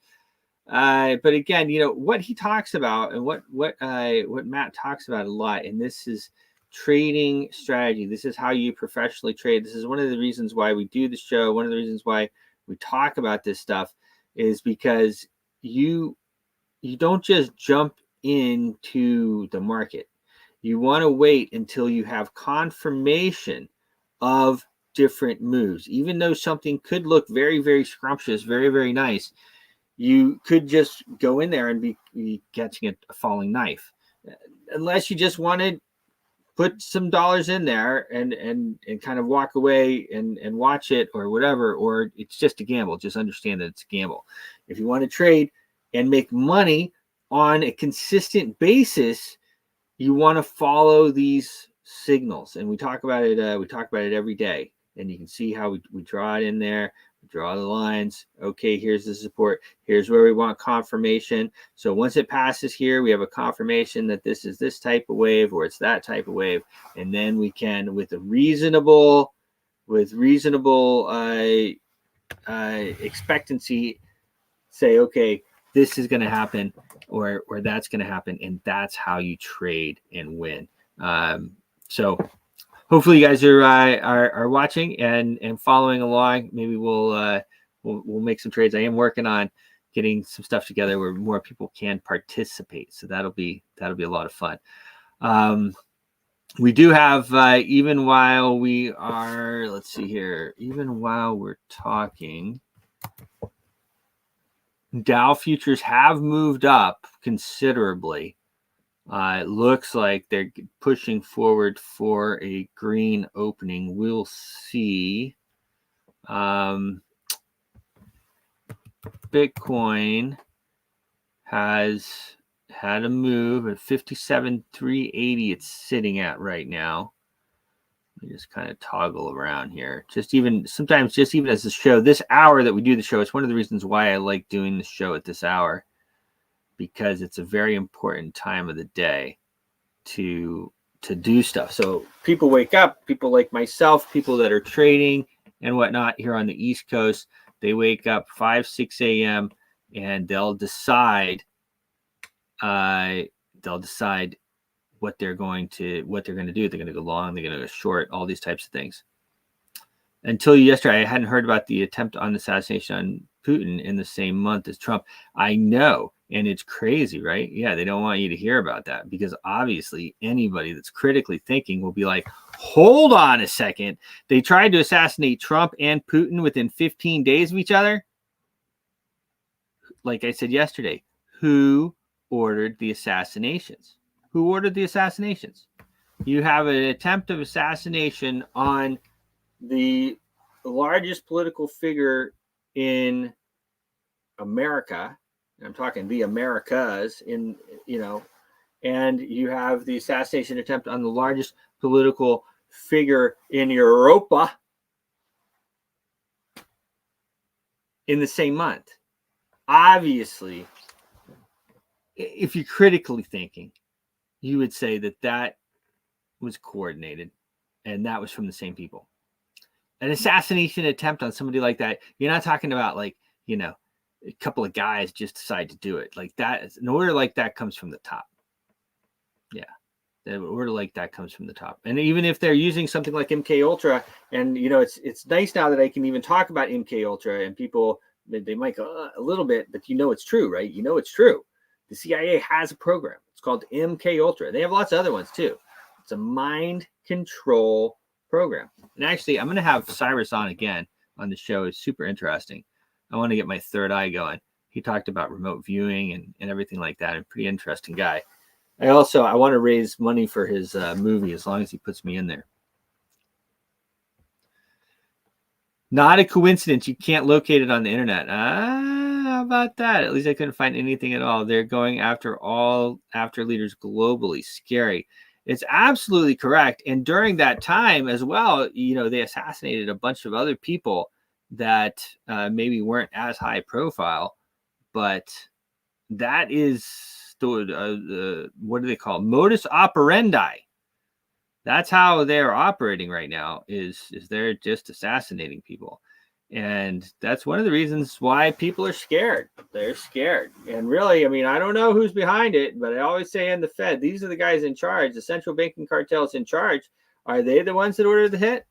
But again, you know what he talks about, and what Matt talks about a lot, and this is trading strategy. This is how you professionally trade. This is one of the reasons why we do the show. One of the reasons why we talk about this stuff is because you don't just jump into the market. You want to wait until you have confirmation of different moves. Even though something could look very, very scrumptious, very, very nice, you could just go in there and be catching a falling knife, unless you just want to put some dollars in there and kind of walk away and watch it or whatever, or it's just a gamble. Just understand that it's a gamble. If you want to trade and make money on a consistent basis, you want to follow these signals, and we talk about it. We talk about it every day, and you can see how we draw it in there. Draw the lines. Okay, here's the support. Here's where we want confirmation. So once it passes here, we have a confirmation that this is this type of wave or it's that type of wave. And then we can, with reasonable expectancy, say, okay, this is going to happen or that's going to happen. And that's how you trade and win. So hopefully you guys are watching and following along. Maybe we'll make some trades. I am working on getting some stuff together where more people can participate. So that'll be a lot of fun. We do have even while we are, let's see here, even while we're talking, Dow futures have moved up considerably. It looks like they're pushing forward for a green opening. We'll see. Bitcoin has had a move at 57,380. It's sitting at right now. Let me just kind of toggle around here. Sometimes even as the show, this hour that we do the show, it's one of the reasons why I like doing the show at this hour, because it's a very important time of the day to do stuff. So people wake up, people like myself, people that are trading and whatnot here on the East Coast, they wake up 5, 6 a.m. and they'll decide what they're going to do. They're going to go long, they're going to go short, all these types of things. Until yesterday, I hadn't heard about the attempt on assassination on Putin in the same month as Trump. I know And it's crazy, right? Yeah, they don't want you to hear about that because obviously anybody that's critically thinking will be like, hold on a second. They tried to assassinate Trump and Putin within 15 days of each other. Like I said yesterday, who ordered the assassinations? Who ordered the assassinations? You have an attempt of assassination on the largest political figure in America. I'm talking the Americas and you have the assassination attempt on the largest political figure in Europa in the same month. Obviously, if you're critically thinking, you would say that was coordinated and that was from the same people. An assassination attempt on somebody like that, you're not talking about like, a couple of guys just decide to do it. Like that, an order like that comes from the top. Yeah. An order like that comes from the top. And even if they're using something like MK Ultra, and it's nice now that I can even talk about MK Ultra, and people, they might go a little bit, but it's true, right? It's true. The CIA has a program. It's called MK Ultra. They have lots of other ones too. It's a mind control program. And actually, I'm going to have Cyrus on again on the show. It's super interesting. I want to get my third eye going. He talked about remote viewing and everything like that. A pretty interesting guy. I want to raise money for his movie as long as he puts me in there. Not a coincidence. You can't locate it on the internet. How about that? At least I couldn't find anything at all. They're going after leaders globally. Scary. It's absolutely correct. And during that time as well, they assassinated a bunch of other people that maybe weren't as high profile, but that is what do they call it? Modus operandi. That's how they're operating right now. Is they're just assassinating people, and that's one of the reasons why people are scared. They're scared, and really, I don't know who's behind it, but I always say in the Fed, these are the guys in charge. The central banking cartel is in charge. Are they the ones that ordered the hit?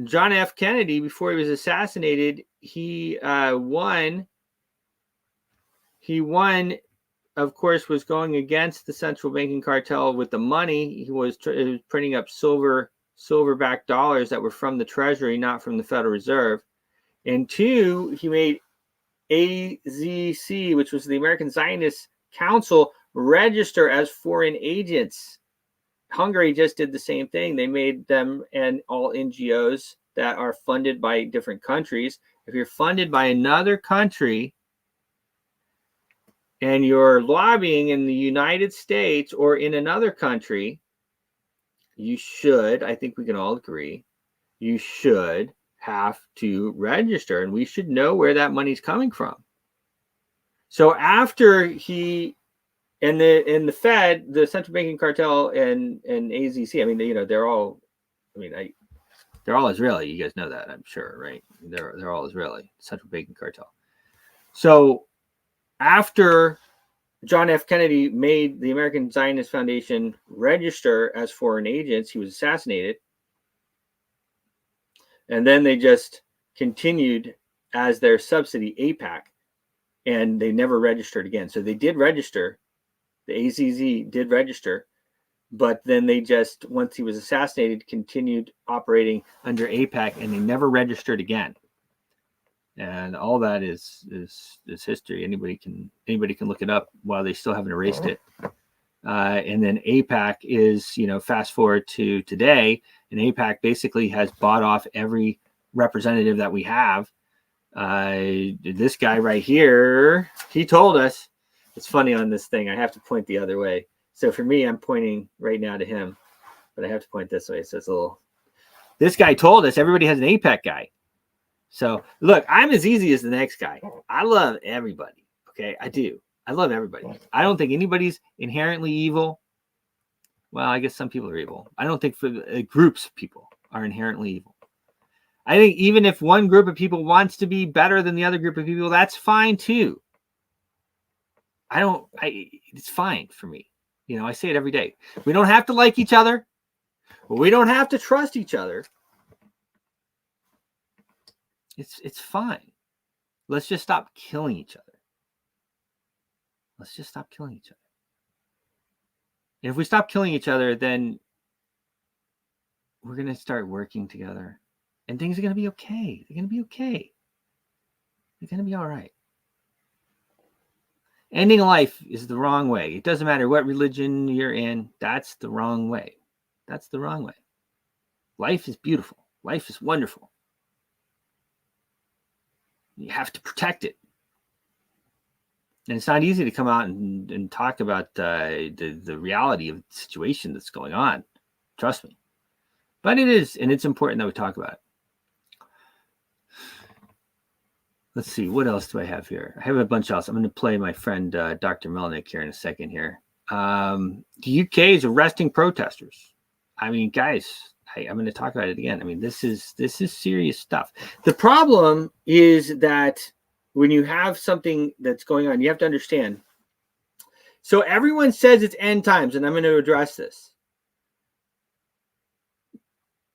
John F. Kennedy, before he was assassinated, he won. He won, of course, was going against the central banking cartel with the money. He was printing up silver-backed dollars that were from the Treasury, not from the Federal Reserve. And two, he made AZC, which was the American Zionist Council, register as foreign agents. Hungary just did the same thing. They made them and all NGOs that are funded by different countries. If you're funded by another country and you're lobbying in the United States or in another country, you should, I think we can all agree, you should have to register, and we should know where that money's coming from. So after he and the Fed, the central banking cartel, and AZC, they're all, they're all Israeli. You guys know that, I'm sure, right? They're all Israeli, central banking cartel. So after John F. Kennedy made the American Zionist Foundation register as foreign agents, he was assassinated. And then they just continued as their subsidy, AIPAC, and they never registered again. So they did register. The AZZ did register, but then they just, once he was assassinated, continued operating under AIPAC, and they never registered again. And all that is history. Anybody can look it up while they still haven't erased it. And then AIPAC is, fast forward to today, and AIPAC basically has bought off every representative that we have. This guy right here, he told us. It's funny on this thing. I have to point the other way. So for me, I'm pointing right now to him, but I have to point this way. So it's a little. This guy told us everybody has an AIPAC guy. So look, I'm as easy as the next guy. I love everybody. Okay, I do. I love everybody. I don't think anybody's inherently evil. Well, I guess some people are evil. I don't think for groups of people are inherently evil. I think even if one group of people wants to be better than the other group of people, that's fine too. It's fine for me. I say it every day. We don't have to like each other. We don't have to trust each other. It's fine. Let's just stop killing each other. Let's just stop killing each other. And if we stop killing each other, then we're going to start working together. And things are going to be okay. They're going to be okay. They're going to be all right. Ending life is the wrong way. It doesn't matter what religion you're in. That's the wrong way. That's the wrong way. Life is beautiful. Life is wonderful. You have to protect it. And it's not easy to come out and talk about the reality of the situation that's going on. Trust me. But it is, and it's important that we talk about it. Let's see, what else do I have here? I have a bunch else. I'm going to play my friend Dr. Melnick here in a second here. The UK is arresting protesters. I mean, guys, I'm going to talk about it again. I mean, this is serious stuff. The problem is that when you have something that's going on, you have to understand. So everyone says it's end times, and I'm going to address this.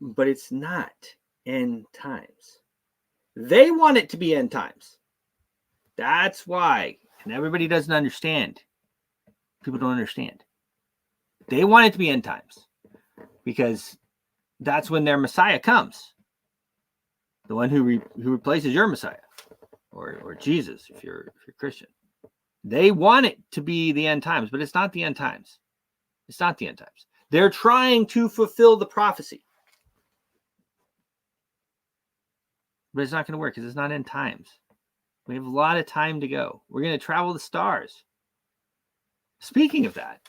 But it's not end times. They want it to be end times. That's why. And everybody doesn't understand. People don't understand. They want it to be end times because that's when their Messiah comes. The one who replaces your Messiah or Jesus if you're Christian. They want it to be the end times, but it's not the end times. It's not the end times. They're trying to fulfill the prophecy. But it's not going to work because it's not end times. We have a lot of time to go. We're going to travel the stars. Speaking of that,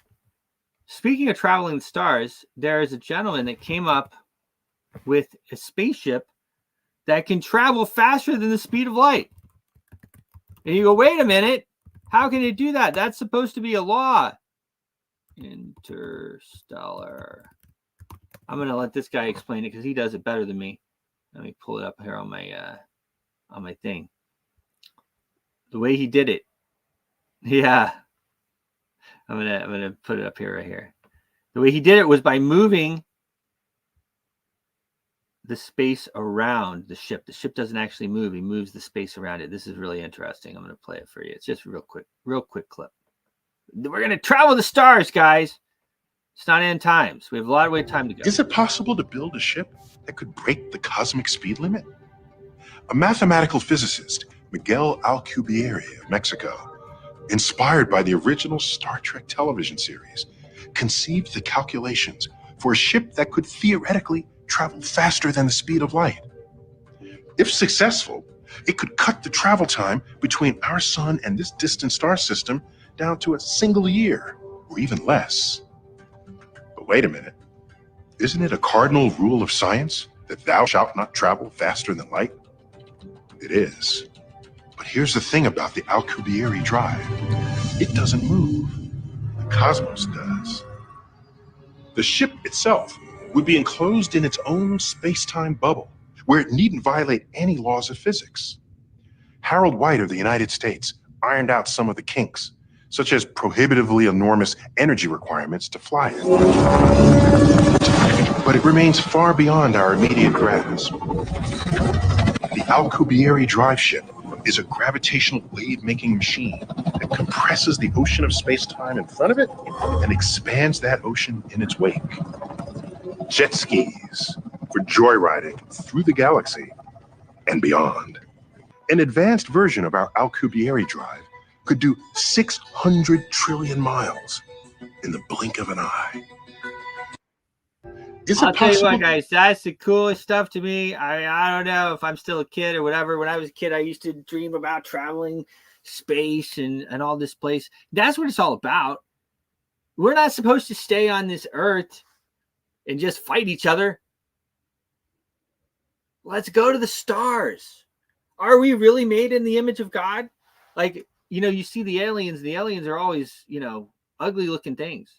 speaking of traveling the stars, there is a gentleman that came up with a spaceship that can travel faster than the speed of light. And you go, wait a minute. How can it do that? That's supposed to be a law. Interstellar. I'm going to let this guy explain it because he does it better than me. Let me pull it up here on my thing. The way he did it. Yeah. I'm gonna put it up here right here. The way he did it was by moving the space around the ship. The ship doesn't actually move. He moves the space around it. This is really interesting. I'm going to play it for you. It's just a real quick clip. We're going to travel the stars, guys. It's not end times. We have a lot of time to go. Is it possible to build a ship that could break the cosmic speed limit? A mathematical physicist, Miguel Alcubierre of Mexico, inspired by the original Star Trek television series, conceived the calculations for a ship that could theoretically travel faster than the speed of light. If successful, it could cut the travel time between our sun and this distant star system down to a single year, or even less. But wait a minute. Isn't it a cardinal rule of science that thou shalt not travel faster than light? It is. But here's the thing about the Alcubierre drive. It doesn't move. The cosmos does. The ship itself would be enclosed in its own space-time bubble, where it needn't violate any laws of physics. Harold White of the United States ironed out some of the kinks, such as prohibitively enormous energy requirements to fly it. But it remains far beyond our immediate grasp. The Alcubierre drive ship is a gravitational wave-making machine that compresses the ocean of space-time in front of it and expands that ocean in its wake. Jet skis for joyriding through the galaxy and beyond. An advanced version of our Alcubierre drive could do 600 trillion miles in the blink of an eye. I'll tell you what, guys, that's the coolest stuff to me. I don't know if I'm still a kid or whatever. When I was a kid, I used to dream about traveling space and all this place. That's what it's all about. We're not supposed to stay on this earth and just fight each other. Let's go to the stars. Are we really made in the image of God? Like, you see the aliens. The aliens are always, ugly looking things.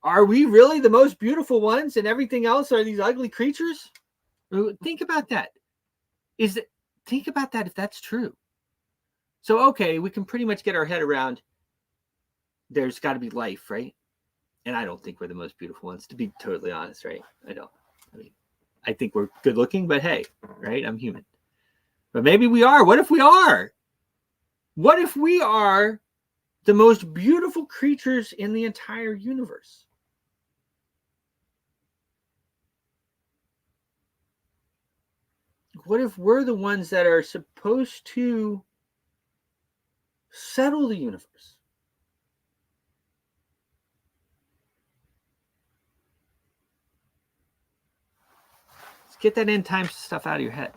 Are we really the most beautiful ones and everything else are these ugly creatures? Think about that. Think about that if that's true. So, okay, we can pretty much get our head around there's got to be life, right? And I don't think we're the most beautiful ones, to be totally honest, right? I don't. I think we're good looking, but hey, right? I'm human. But maybe we are. What if we are? What if we are the most beautiful creatures in the entire universe? What if we're the ones that are supposed to settle the universe? Let's get that end time stuff out of your head.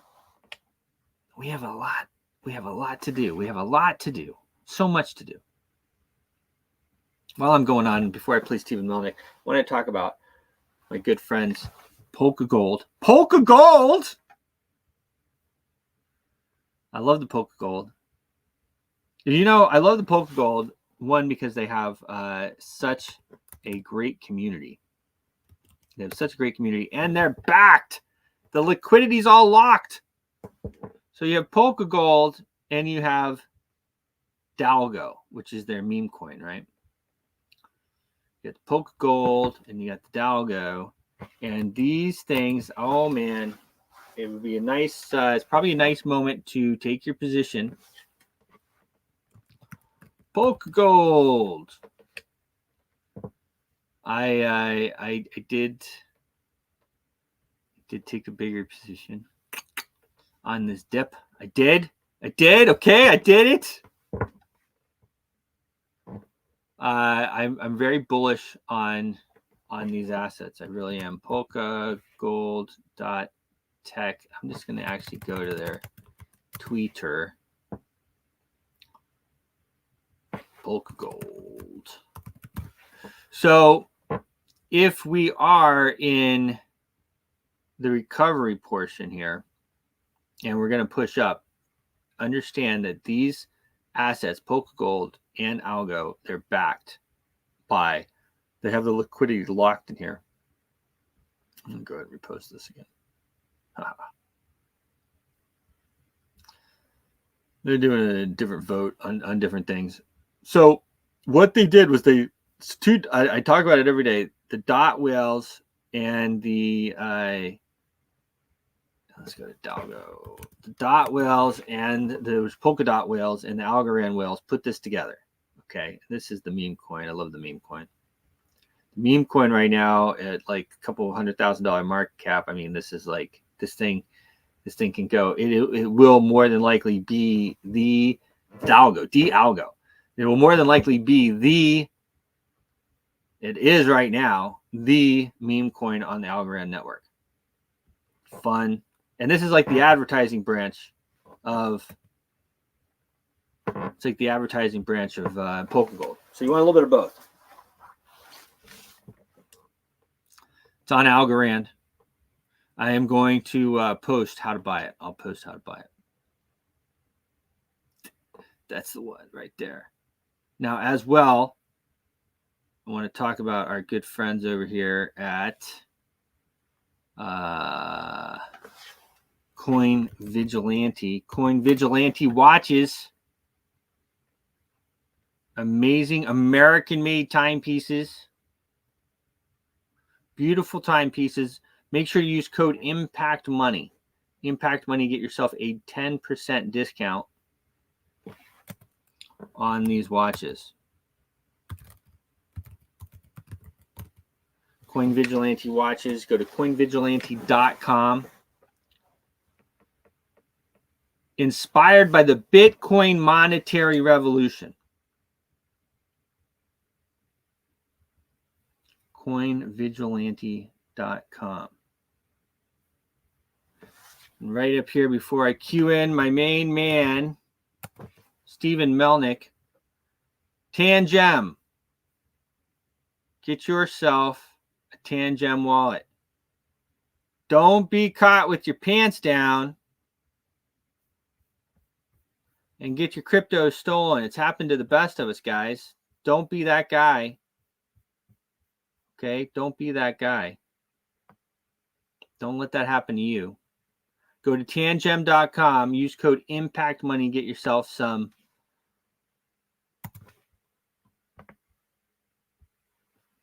We have a lot. We have a lot to do. We have a lot to do. So much to do. While I'm going on, before I play Stephen Melnick, I want to talk about my good friends, Polka Gold. Polka Gold! I love the Polka Gold. You know, I love the Polka Gold, one, because they have such a great community. They have such a great community, and they're backed. The liquidity's all locked. So you have Polka Gold, and you have Dalgo, which is their meme coin, right? You got the Polka Gold, and you got the Dalgo. And these things, oh man, it would be a nice, it's probably a nice moment to take your position. Polka Gold. I did take a bigger position on this dip. I did. Okay, I did it. I'm very bullish on these assets. I really am. Polka Gold .tech. I'm just going to actually go to their Twitter. Polka Gold. So if we are in the recovery portion here and we're going to push up, understand that these assets, Polka Gold and Algo, they're backed by, they have the liquidity locked in here. I'm going to go ahead and repost this again. They're doing a different vote on different things. So what they did was I talk about it every day, the dot whales and the let's go to Dalgo. The dot whales and those polka dot whales and the Algorand whales put this together. Okay, this is the meme coin. I love the meme coin. The meme coin right now at like a couple $100,000 market cap. I mean, this is like this thing can go. It will more than likely be the Dalgo. It will more than likely be it is right now the meme coin on the Algorand network. Fun. And this is like the advertising branch of Polka Gold. So you want a little bit of both. It's on Algorand. I am going to post how to buy it. I'll post how to buy it. That's the one right there. Now, as well, I want to talk about our good friends over here at Coin Vigilante. Coin Vigilante watches. Amazing American-made timepieces. Beautiful timepieces. Make sure you use code Impact Money. Impact Money, get yourself a 10% discount on these watches. Coin Vigilante watches. Go to coinvigilante.com. Inspired by the Bitcoin monetary revolution. Coinvigilante.com. And right up here before I cue in my main man, Stephen Melnick, Tangem. Get yourself a Tangem wallet. Don't be caught with your pants down and get your crypto stolen. It's happened to the best of us, guys. Don't be that guy. Okay? Don't be that guy. Don't let that happen to you. Go to tangem.com, use code IMPACTMONEY, get yourself some.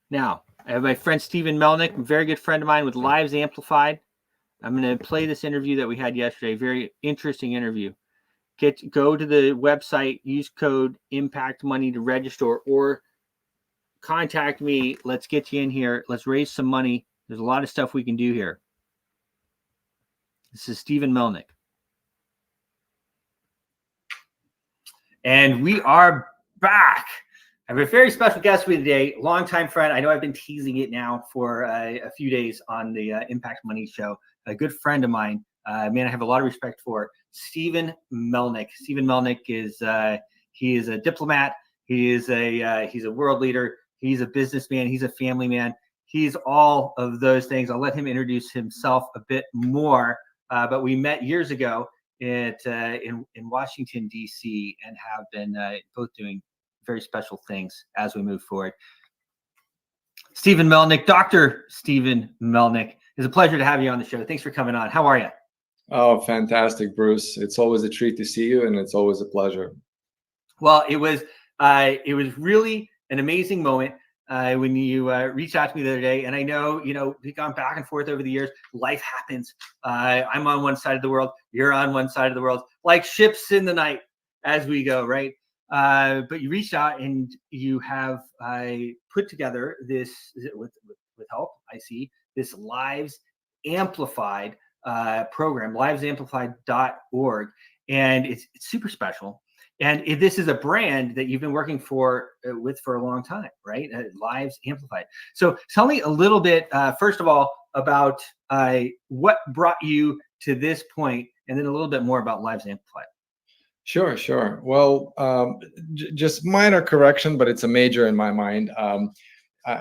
Now, I have my friend Stephen Melnick, a very good friend of mine with Lives Amplified. I'm going to play this interview that we had yesterday. Very interesting interview. go to the website, use code Impact Money to register, or contact me. Let's get you in here. Let's raise some money. There's a lot of stuff we can do here. This is Stephen Melnick. And we are back. I have a very special guest with me today, longtime friend. I know I've been teasing it now for a few days on the Impact Money Show. A good friend of mine, man, I have a lot of respect for, Stephen Melnick. Stephen Melnick is he is a diplomat. He's a world leader. He's a businessman. He's a family man. He's all of those things. I'll let him introduce himself a bit more. But we met years ago in Washington, D.C., and have been both doing very special things as we move forward. Stephen Melnick, Dr. Stephen Melnick, it's a pleasure to have you on the show. Thanks for coming on. How are you? Oh, fantastic, Bruce. It's always a treat to see you, and it's always a pleasure. Well, it was really an amazing moment when you reached out to me the other day. And I know, we've gone back and forth over the years. Life happens. I'm on one side of the world. You're on one side of the world, like ships in the night as we go, right? But you reached out and you have put together this, with help, I see, this Lives Amplified program, livesamplified.org. And it's super special. And this is a brand that you've been working with for a long time, right? Lives Amplified. So tell me a little bit, first of all, about what brought you to this point, and then a little bit more about Lives Amplified. Sure. Well, just minor correction, but it's a major in my mind.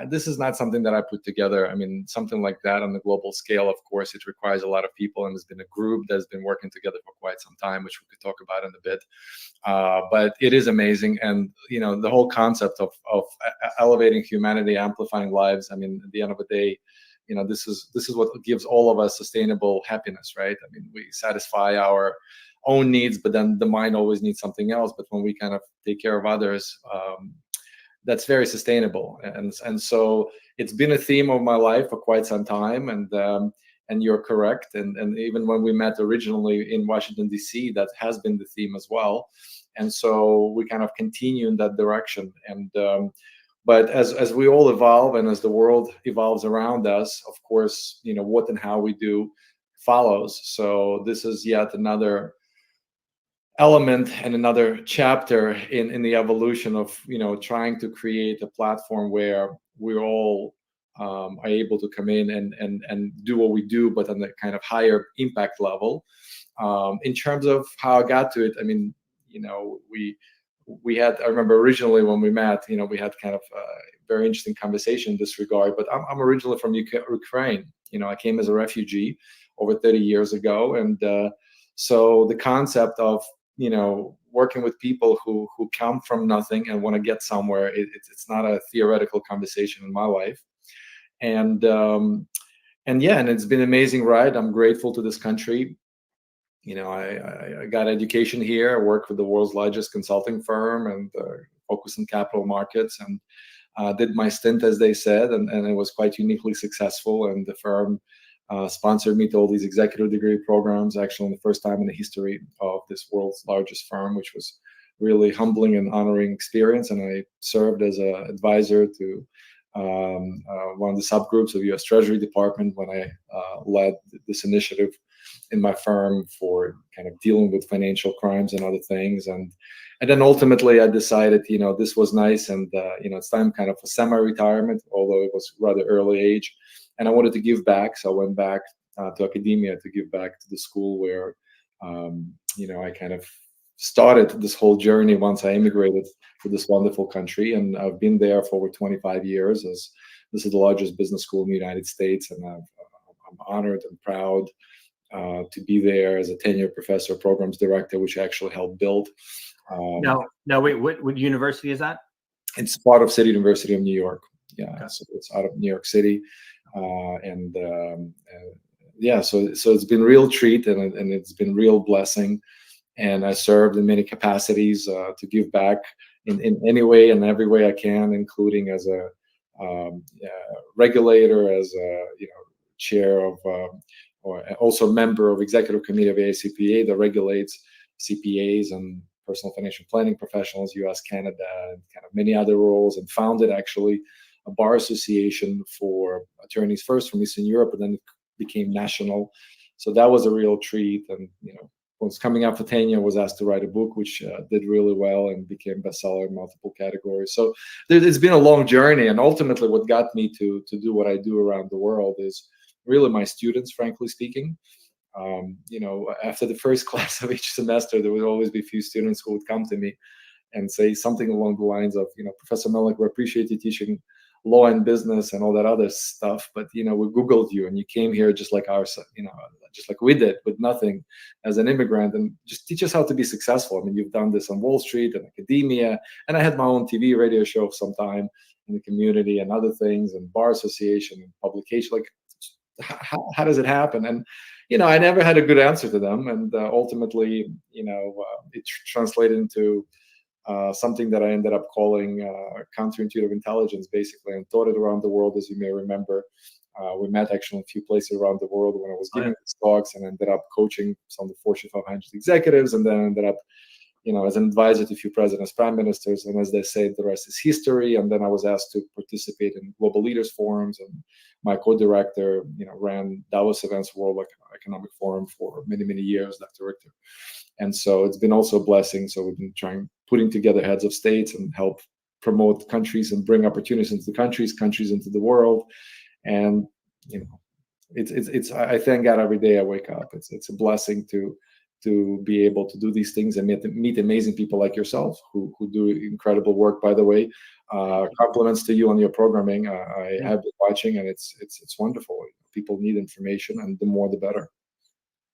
This is not something that I put together. I mean, something like that on the global scale, of course, it requires a lot of people, and there's been a group that's been working together for quite some time, which we could talk about in a bit. But it is amazing, and the whole concept of elevating humanity, amplifying lives. I mean, at the end of the day, this is what gives all of us sustainable happiness, right? I mean, we satisfy our own needs, but then the mind always needs something else. But when we kind of take care of others, that's very sustainable. And so it's been a theme of my life for quite some time. And you're correct. And even when we met originally in Washington, D.C., that has been the theme as well. And so we kind of continue in that direction. And but as we all evolve, and as the world evolves around us, of course, what and how we do follows. So this is yet another element and another chapter in the evolution of trying to create a platform where we're all are able to come in and do what we do, but on a kind of higher impact level. In terms of how I got to it, I mean, we had, I remember originally when we met, we had kind of a very interesting conversation in this regard. But I'm originally from Ukraine. I came as a refugee over 30 years ago, and so the concept of working with people who come from nothing and want to get somewhere, it's not a theoretical conversation in my life. And yeah, and it's been an amazing ride. I'm grateful to this country. I got education here. I worked with the world's largest consulting firm and focused on capital markets, and did my stint, as they said, and it was quite uniquely successful. And the firm sponsored me to all these executive degree programs, actually, the first time in the history of this world's largest firm, which was really humbling and honoring experience. And I served as an advisor to one of the subgroups of U.S. Treasury Department when I led this initiative in my firm for kind of dealing with financial crimes and other things. And then ultimately I decided, this was nice, and it's time kind of for semi-retirement, although it was rather early age. And I wanted to give back, so I went back to academia to give back to the school where, I kind of started this whole journey once I immigrated to this wonderful country. And I've been there for over 25 years, as this is the largest business school in the United States. And I'm honored and proud to be there as a tenured professor, programs director, which I actually helped build. Now, wait, what university is that? It's part of City University of New York. Yeah, Okay. So it's out of New York City. Yeah, so it's been a real treat, and it's been real blessing. And I served in many capacities to give back in any way and every way I can, including as a regulator, as a chair of, or also member of executive committee of AICPA that regulates CPAs and personal financial planning professionals, US, Canada, and kind of many other roles, and founded actually a bar association for attorneys, first from Eastern Europe, and then it became national. So that was a real treat. And was coming up for tenure, was asked to write a book, which did really well and became bestseller in multiple categories. So it's been a long journey, and ultimately what got me to do what I do around the world is really my students, frankly speaking. After the first class of each semester, there would always be a few students who would come to me and say something along the lines of, Professor Malik, we appreciate you teaching law and business and all that other stuff, but we Googled you and you came here just like just like we did, with nothing, as an immigrant, and just teach us how to be successful. I mean, you've done this on Wall Street and academia, and I had my own TV radio show sometime in the community and other things, and bar association and publication. Like, how does it happen? And I never had a good answer to them, and ultimately, it translated into something that I ended up calling counterintuitive intelligence, basically, and taught it around the world, as you may remember. We met actually in a few places around the world when I was giving these talks, and ended up coaching some of the Fortune 500 executives, and then ended up, as an advisor to a few presidents, prime ministers, and as they say, the rest is history. And then I was asked to participate in global leaders forums, and my co-director, ran Davos Events World Economic Forum for many, many years, Dr. Richter. And so it's been also a blessing. So we've been putting together heads of states and help promote countries and bring opportunities into the countries into the world. And it's I thank God every day I wake up. It's a blessing to be able to do these things and meet amazing people like yourself who do incredible work, by the way. Compliments to you on your programming. I have been watching, and it's wonderful. People need information, and the more the better.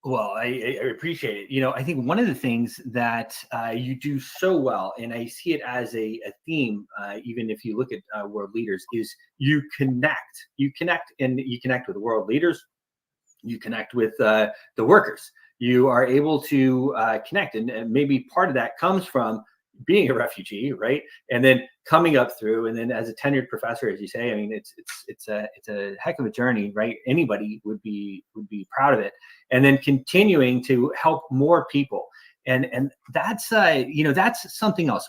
Well, I appreciate it. I think one of the things that you do so well, and I see it as a theme, even if you look at world leaders, is you connect. You connect with the world leaders. You connect with the workers. You are able to connect, and maybe part of that comes from being a refugee, right? And then coming up through, and then as a tenured professor, as you say, I mean, it's a heck of a journey, right? Anybody would be proud of it. And then continuing to help more people, and that's that's something else.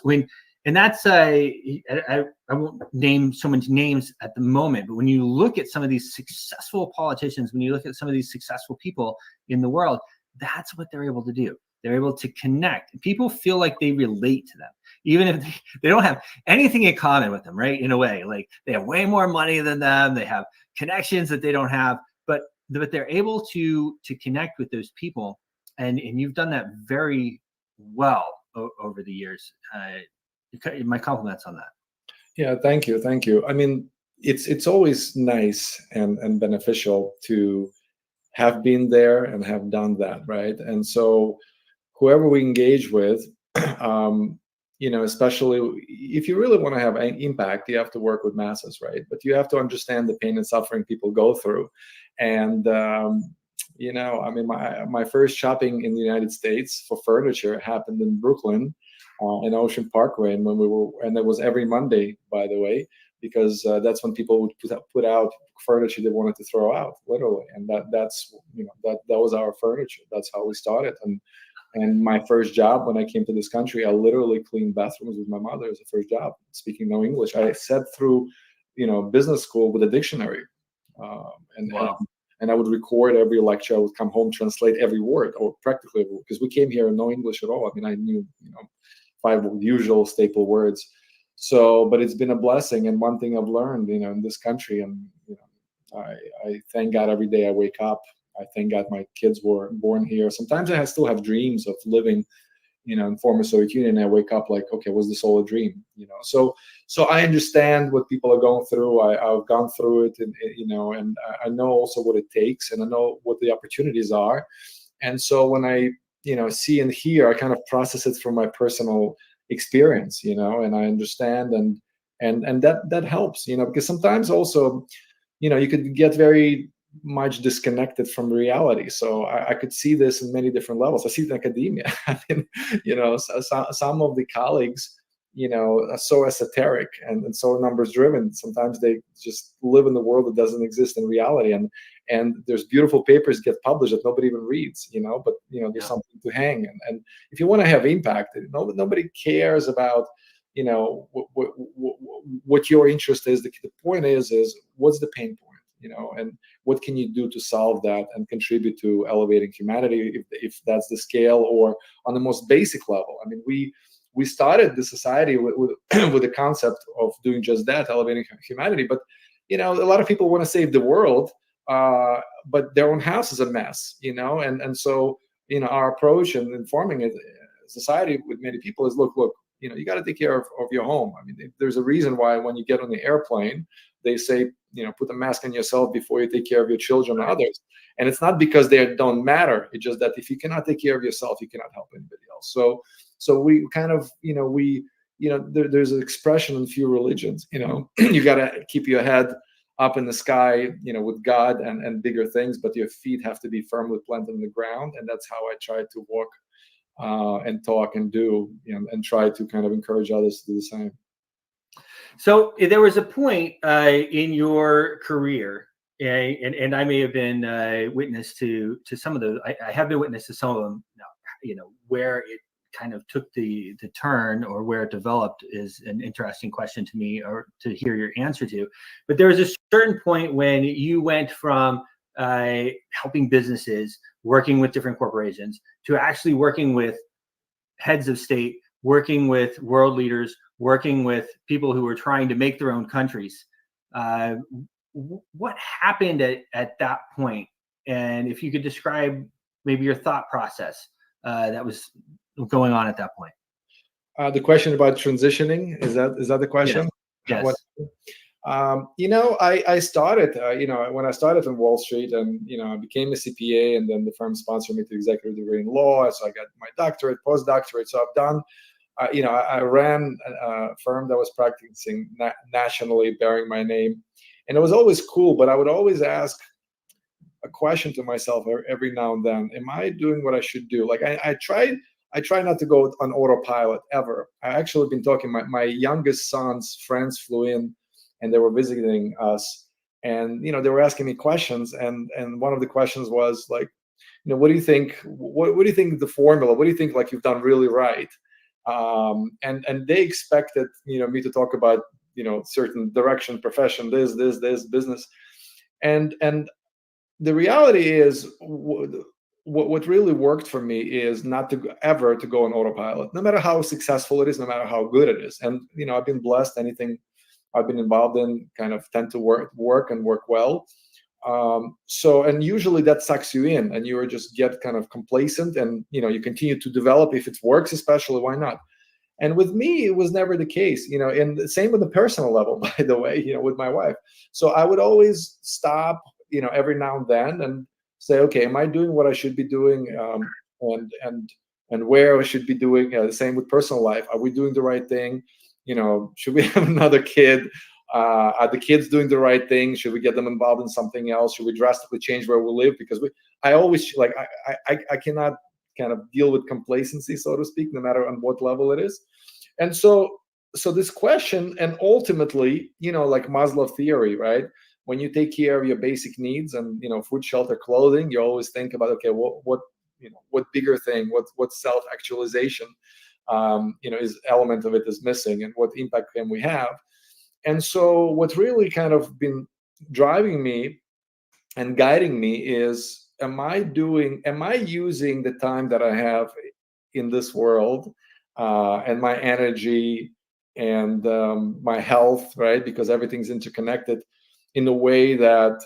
That's I won't name someone's names at the moment, but when you look at some of these successful politicians, when you look at some of these successful people in the world, that's what they're able to do. They're able to connect. People feel like they relate to them, even if they don't have anything in common with them, right? In a way, like they have way more money than them. They have connections that they don't have, but they're able to connect with those people. And you've done that very well over the years. My compliments on that. Yeah, thank you. I mean, it's always nice and beneficial to have been there and have done that, right? And so whoever we engage with, especially if you really want to have an impact, you have to work with masses, right? But you have to understand the pain and suffering people go through. And I mean, my first shopping in the United States for furniture happened in Brooklyn, in Ocean Parkway, and and it was every Monday, by the way, because that's when people would put out furniture they wanted to throw out, literally. And that was our furniture. That's how we started. And my first job when I came to this country, I literally cleaned bathrooms with my mother as a first job, speaking no English. I sat through, business school with a dictionary, and I would record every lecture. I would come home, translate every word, or practically every word, because we came here no English at all. I mean, I knew 5 usual staple words. So, but it's been a blessing, and one thing I've learned, in this country, and I thank God every day I wake up. I thank God my kids were born here. Sometimes I still have dreams of living, in former Soviet Union. And I wake up like, okay, was this all a dream? So I understand what people are going through. I've gone through it, and I know also what it takes, and I know what the opportunities are. And so when I, see and hear, I kind of process it from my personal experience, and I understand, and that helps, because sometimes also, you could get very much disconnected from reality. So I could see this in many different levels. I see it in academia. I mean, some of the colleagues, are so esoteric and so numbers driven. Sometimes they just live in the world that doesn't exist in reality. And and there's beautiful papers get published that nobody even reads, but there's Yeah. something to hang. And if you want to have impact, nobody cares about what your interest is. The point is what's the pain point, and what can you do to solve that and contribute to elevating humanity, if that's the scale, or on the most basic level. I mean, we started the society with with the concept of doing just that, elevating humanity. But a lot of people want to save the world, but their own house is a mess, and so our approach in informing it, society with many people is look, you got to take care of your home. I mean, there's a reason why when you get on the airplane, they say, put a mask on yourself before you take care of your children and others. And it's not because they don't matter. It's just that if you cannot take care of yourself, you cannot help anybody else. So we kind of, there's an expression in few religions, you got to keep your head up in the sky, with God and bigger things, but your feet have to be firmly planted in the ground. And that's how I try to walk and talk and do, and try to kind of encourage others to do the same. So there was a point in your career, and I may have been witness to some of those. I have been witness to some of them now, where it kind of took the turn, or where it developed is an interesting question to me, or to hear your answer to. But there was a certain point when you went from helping businesses, working with different corporations, to actually working with heads of state, working with world leaders, working with people who were trying to make their own countries. What happened at that point? And if you could describe maybe your thought process that was going on at that point. The question about transitioning, is that the question? Yes. What, I started, when I started on Wall Street, and I became a CPA, and then the firm sponsored me to executive degree in law, so I got my doctorate, postdoctorate. So I've done, I ran a firm that was practicing nationally, bearing my name, and it was always cool. But I would always ask a question to myself every now and then: am I doing what I should do? Like I try not to go on autopilot ever. I actually been talking. My youngest son's friends flew in, and they were visiting us, and they were asking me questions, and one of the questions was like, what do you think? What do you think the formula? What do you think like you've done really right? And they expected me to talk about certain direction, profession, this business, and the reality is what really worked for me is not to ever to go on autopilot, no matter how successful it is, no matter how good it is. And I've been blessed. Anything I've been involved in kind of tend to work well. And usually that sucks you in, and you just get kind of complacent, and you continue to develop. If it works, especially, why not? And with me, it was never the case, and the same with the personal level, by the way, with my wife. So I would always stop, every now and then, and say, okay, am I doing what I should be doing? And where I should be doing. The same with personal life. Are we doing the right thing? Should we have another kid? Are the kids doing the right thing? Should we get them involved in something else? Should we drastically change where we live? Because I always I cannot kind of deal with complacency, so to speak, no matter on what level it is. And so this question, and ultimately, like Maslow theory, right? When you take care of your basic needs and food, shelter, clothing, you always think about, okay, what bigger thing, what self-actualization is element of it is missing, and what impact can we have? And so what's really kind of been driving me and guiding me is, am I using the time that I have in this world, and my energy and my health, right? Because everything's interconnected, in a way that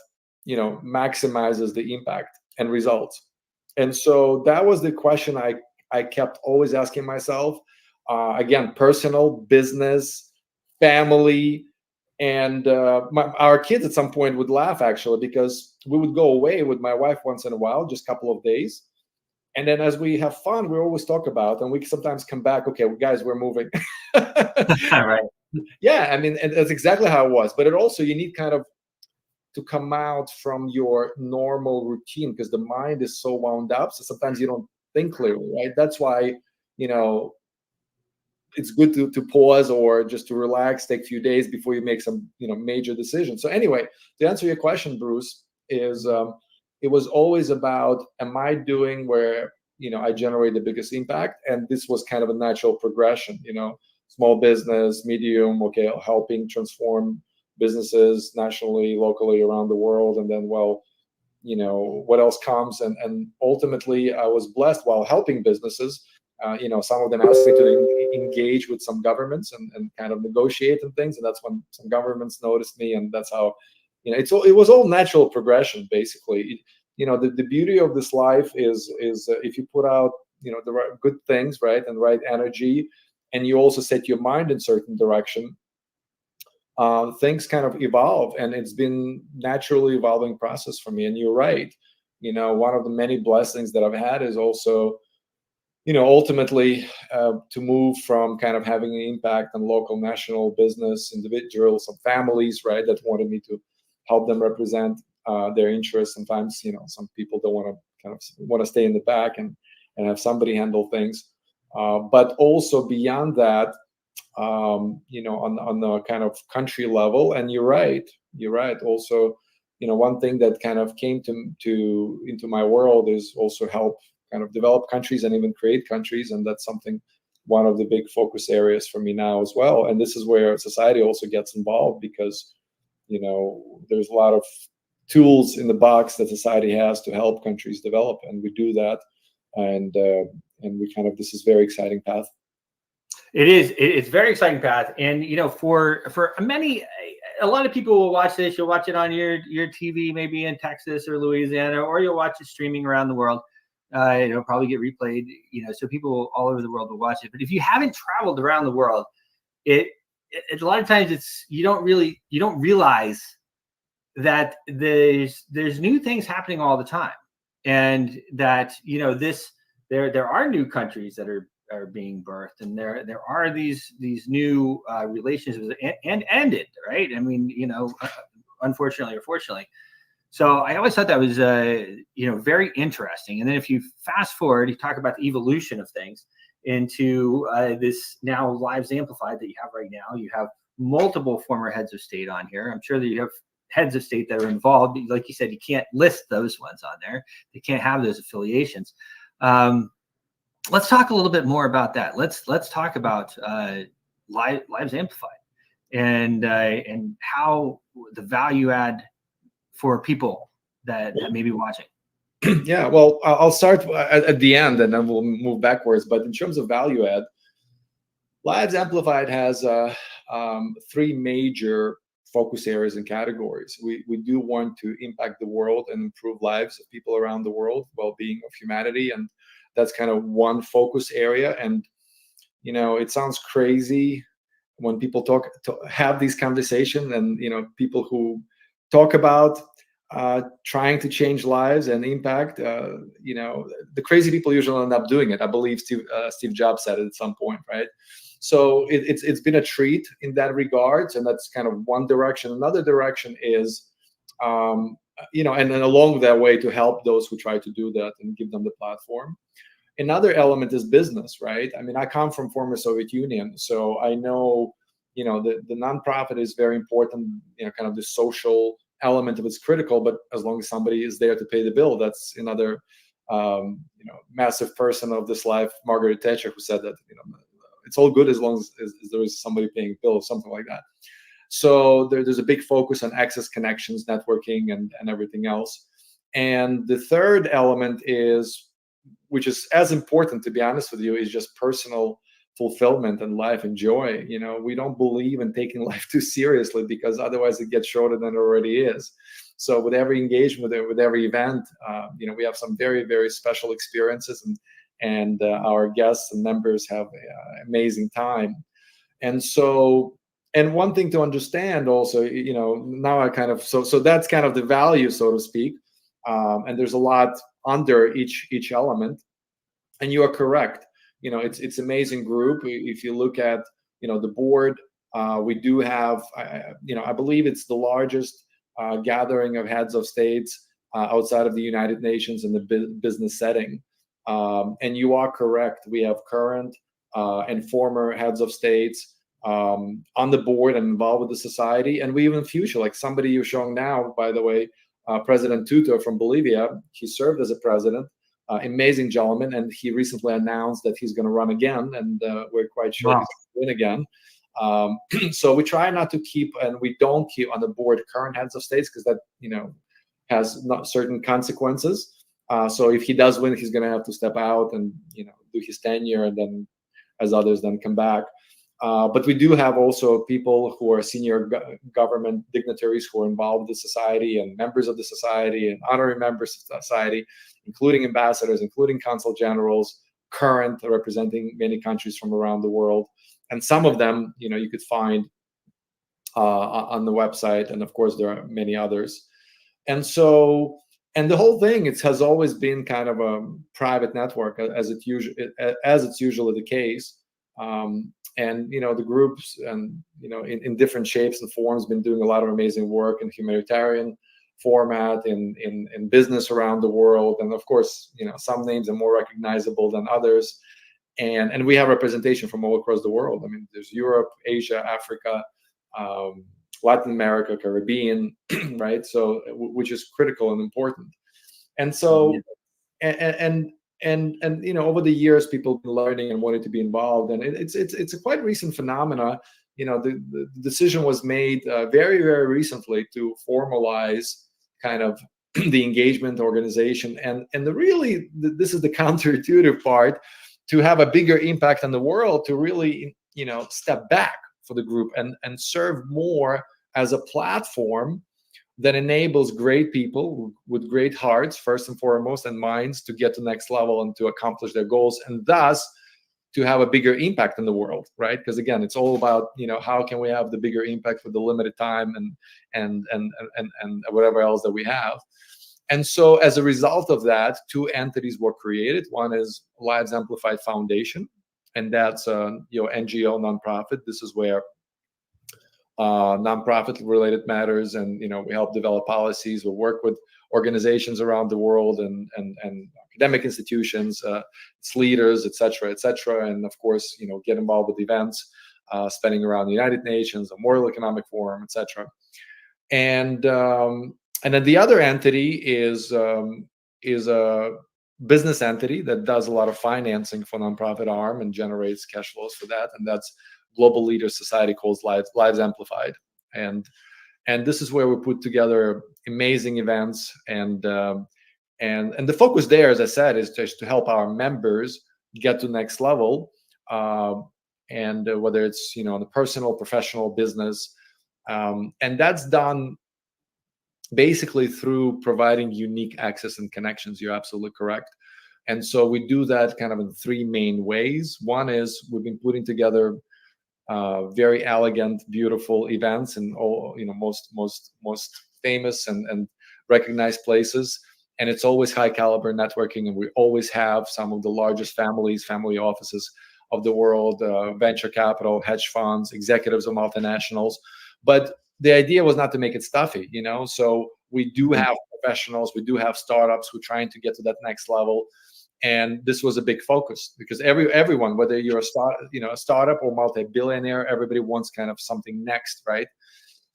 maximizes the impact and results. And so that was the question I kept always asking myself. Again, personal, business, family, and our kids at some point would laugh, actually, because we would go away with my wife once in a while, just a couple of days. And then as we have fun, we always talk about, and we sometimes come back, okay, well, guys, we're moving. Right. Yeah, I mean, and that's exactly how it was. But it also, you need kind of to come out from your normal routine, because the mind is so wound up. So sometimes you don't think clearly, right? That's why, it's good to pause, or just to relax, take a few days before you make some, major decisions. So anyway, to answer your question, Bruce, is it was always about, am I doing where, I generate the biggest impact? And this was kind of a natural progression, small business, medium, okay, helping transform businesses nationally, locally, around the world. And then, well, what else comes? And ultimately, I was blessed while helping businesses. Some of them asked me to engage with some governments and kind of negotiate and things. And that's when some governments noticed me. And that's how, it was all natural progression, basically. The beauty of this life is if you put out, the right, good things, right, and right energy, and you also set your mind in certain direction, things kind of evolve, and it's been naturally evolving process for me. And you're right, one of the many blessings that I've had is also, ultimately to move from kind of having an impact on local, national business, individuals, some families, right, that wanted me to help them represent their interests. Sometimes, some people don't want to stay in the back and have somebody handle things. But also beyond that, on the kind of country level. And you're right. Also, one thing that kind of came into my world is also help kind of develop countries and even create countries. And that's one of the big focus areas for me now as well. And this is where society also gets involved, because, there's a lot of tools in the box that society has to help countries develop. And we do that. And we this is very exciting path. It is. It's a very exciting path. And, for a lot of people will watch this. You'll watch it on your TV, maybe in Texas or Louisiana, or you'll watch it streaming around the world. It'll probably get replayed, so people all over the world will watch it. But if you haven't traveled around the world, it a lot of times you don't realize that there's new things happening all the time. And that, there are new countries that are being birthed, and there are these new relationships and ended, right? I mean, unfortunately or fortunately. So I always thought that was very interesting. And then if you fast forward, you talk about the evolution of things into this now Lives Amplified that you have right now. You have multiple former heads of state on here. I'm sure that you have heads of state that are involved. Like you said, you can't list those ones on there. They can't have those affiliations. Let's talk a little bit more about that. Let's talk about Lives Amplified and how the value add for people that may be watching. Yeah, well, I'll start at the end, and then we'll move backwards. But in terms of value add, Lives Amplified has 3 major focus areas and categories. We do want to impact the world and improve lives of people around the world, well-being of humanity, and that's kind of one focus area. And it sounds crazy when people have these conversations, and people who talk about trying to change lives and impact, the crazy people usually end up doing it. I believe Steve Jobs said it at some point, right? So it's been a treat in that regard, and that's kind of one direction. Another direction is, and then along that way to help those who try to do that and give them the platform. Another element is business, right? I mean, I come from former Soviet Union, so I know, the nonprofit is very important. Kind of the social element of it's critical, but as long as somebody is there to pay the bill, that's another, massive person of this life, Margaret Thatcher, who said that, it's all good as long as there is somebody paying bills, something like that. So there's a big focus on access, connections, networking, and everything else. And the third element is, which is as important, to be honest with you, is just personal fulfillment and life and joy. We don't believe in taking life too seriously, because otherwise it gets shorter than it already is. So with every engagement, with every event, we have some very, very special experiences, and our guests and members have an amazing time. And so, and one thing to understand also, now I kind of, so that's kind of the value, so to speak. And there's a lot under each element. And you are correct. It's amazing group. If you look at, the board, we do have, I believe it's the largest gathering of heads of states outside of the United Nations in the business setting. And you are correct. We have current and former heads of states on the board and involved with the society, and we even future, like somebody you're showing now, by the way, President Tuto from Bolivia. He served as a president, amazing gentleman, and he recently announced that he's going to run again, and we're quite sure he's going to win again. So we try not to keep, and we don't keep on the board current heads of states, because that, has not certain consequences. So if he does win, he's going to have to step out and do his tenure, and then as others then come back. But we do have also people who are senior government dignitaries who are involved with the society, and members of the society, and honorary members of the society, including ambassadors, including consul generals, current, representing many countries from around the world. And some of them, you could find on the website, and of course there are many others. And so, and the whole thing, it has always been kind of a private network, as it's usually the case. And the groups, and in different shapes and forms, been doing a lot of amazing work in humanitarian format, in business around the world. And of course, some names are more recognizable than others. And we have representation from all across the world. I mean, there's Europe, Asia, Africa, Latin America, Caribbean, right? So, which is critical and important. And so, and over the years, people have been learning and wanting to be involved. And it's a quite recent phenomena. The decision was made very, very recently to formalize kind of the engagement organization. And this is the counterintuitive part, to have a bigger impact on the world, to really, step back for the group and serve more as a platform that enables great people with great hearts, first and foremost, and minds, to get to the next level and to accomplish their goals, and thus to have a bigger impact in the world, right? Because again, it's all about, how can we have the bigger impact with the limited time and whatever else that we have. And so as a result of that, two entities were created. One is Lives Amplified Foundation, and that's NGO, nonprofit. This is where nonprofit related matters, and we help develop policies. We work with organizations around the world, and academic institutions, its leaders, etc., and of course, get involved with events, spending around the United Nations, the World Economic Forum, etc. And then the other entity is a business entity that does a lot of financing for nonprofit arm and generates cash flows for that, and that's Global Leaders Society, called Lives Amplified. And this is where we put together amazing events, and the focus there, as I said, is just to help our members get to the next level, and whether it's on the personal, professional, business, and that's done basically through providing unique access and connections. You're absolutely correct. And so we do that kind of in three main ways. One is we've been putting together very elegant, beautiful events in all, most famous and recognized places. And it's always high caliber networking, and we always have some of the largest family offices of the world, venture capital, hedge funds, executives of multinationals. But the idea was not to make it stuffy, So we do have professionals, we do have startups who are trying to get to that next level. And this was a big focus, because everyone, whether you're a startup or multi-billionaire, everybody wants kind of something next, right?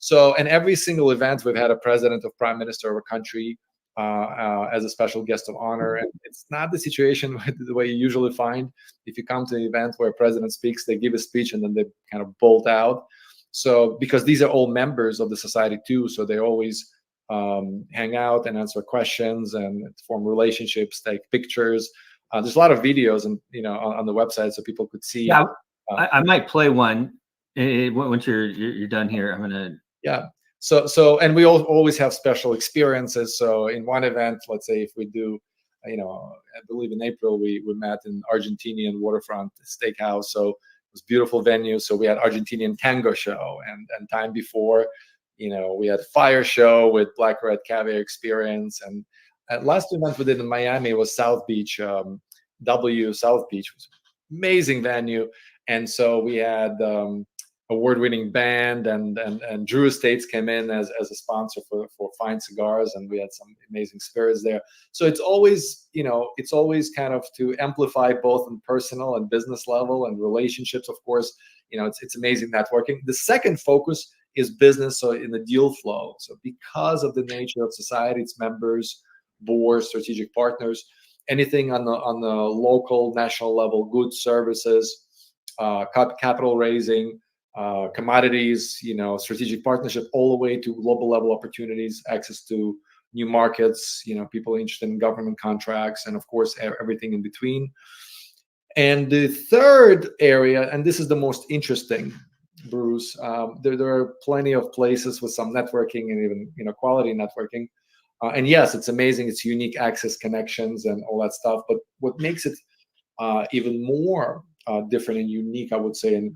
So, and every single event, we've had a president or prime minister of a country as a special guest of honor. And it's not the situation the way you usually find. If you come to an event where a president speaks, they give a speech and then they kind of bolt out. So, because these are all members of the society too, so they always hang out and answer questions and form relationships, take pictures. There's a lot of videos and on the website, so people could see. Yeah, I might play one once you're done here. I'm gonna. Yeah. So and we always have special experiences. So in one event, let's say if we do, I believe in April we met in Argentinian waterfront steakhouse. So it was a beautiful venue. So we had Argentinian tango show, and time before, we had fire show with Black Red Caviar experience. And last event we did in Miami was South Beach, South Beach was an amazing venue. And so we had award-winning band, and Drew Estates came in as a sponsor for fine cigars, and we had some amazing spirits there. So it's always, it's always kind of to amplify both on personal and business level and relationships. Of course, it's amazing networking. The second focus is business, so in the deal flow. So because of the nature of society, its members, boards, strategic partners, anything on the local, national level, goods, services, capital raising, commodities, strategic partnership, all the way to global level opportunities, access to new markets, people interested in government contracts, and of course everything in between. And the third area, and this is the most interesting, Bruce, there are plenty of places with some networking and even quality networking. And yes, it's amazing. It's unique access, connections, and all that stuff. But what makes it even more different and unique, I would say, and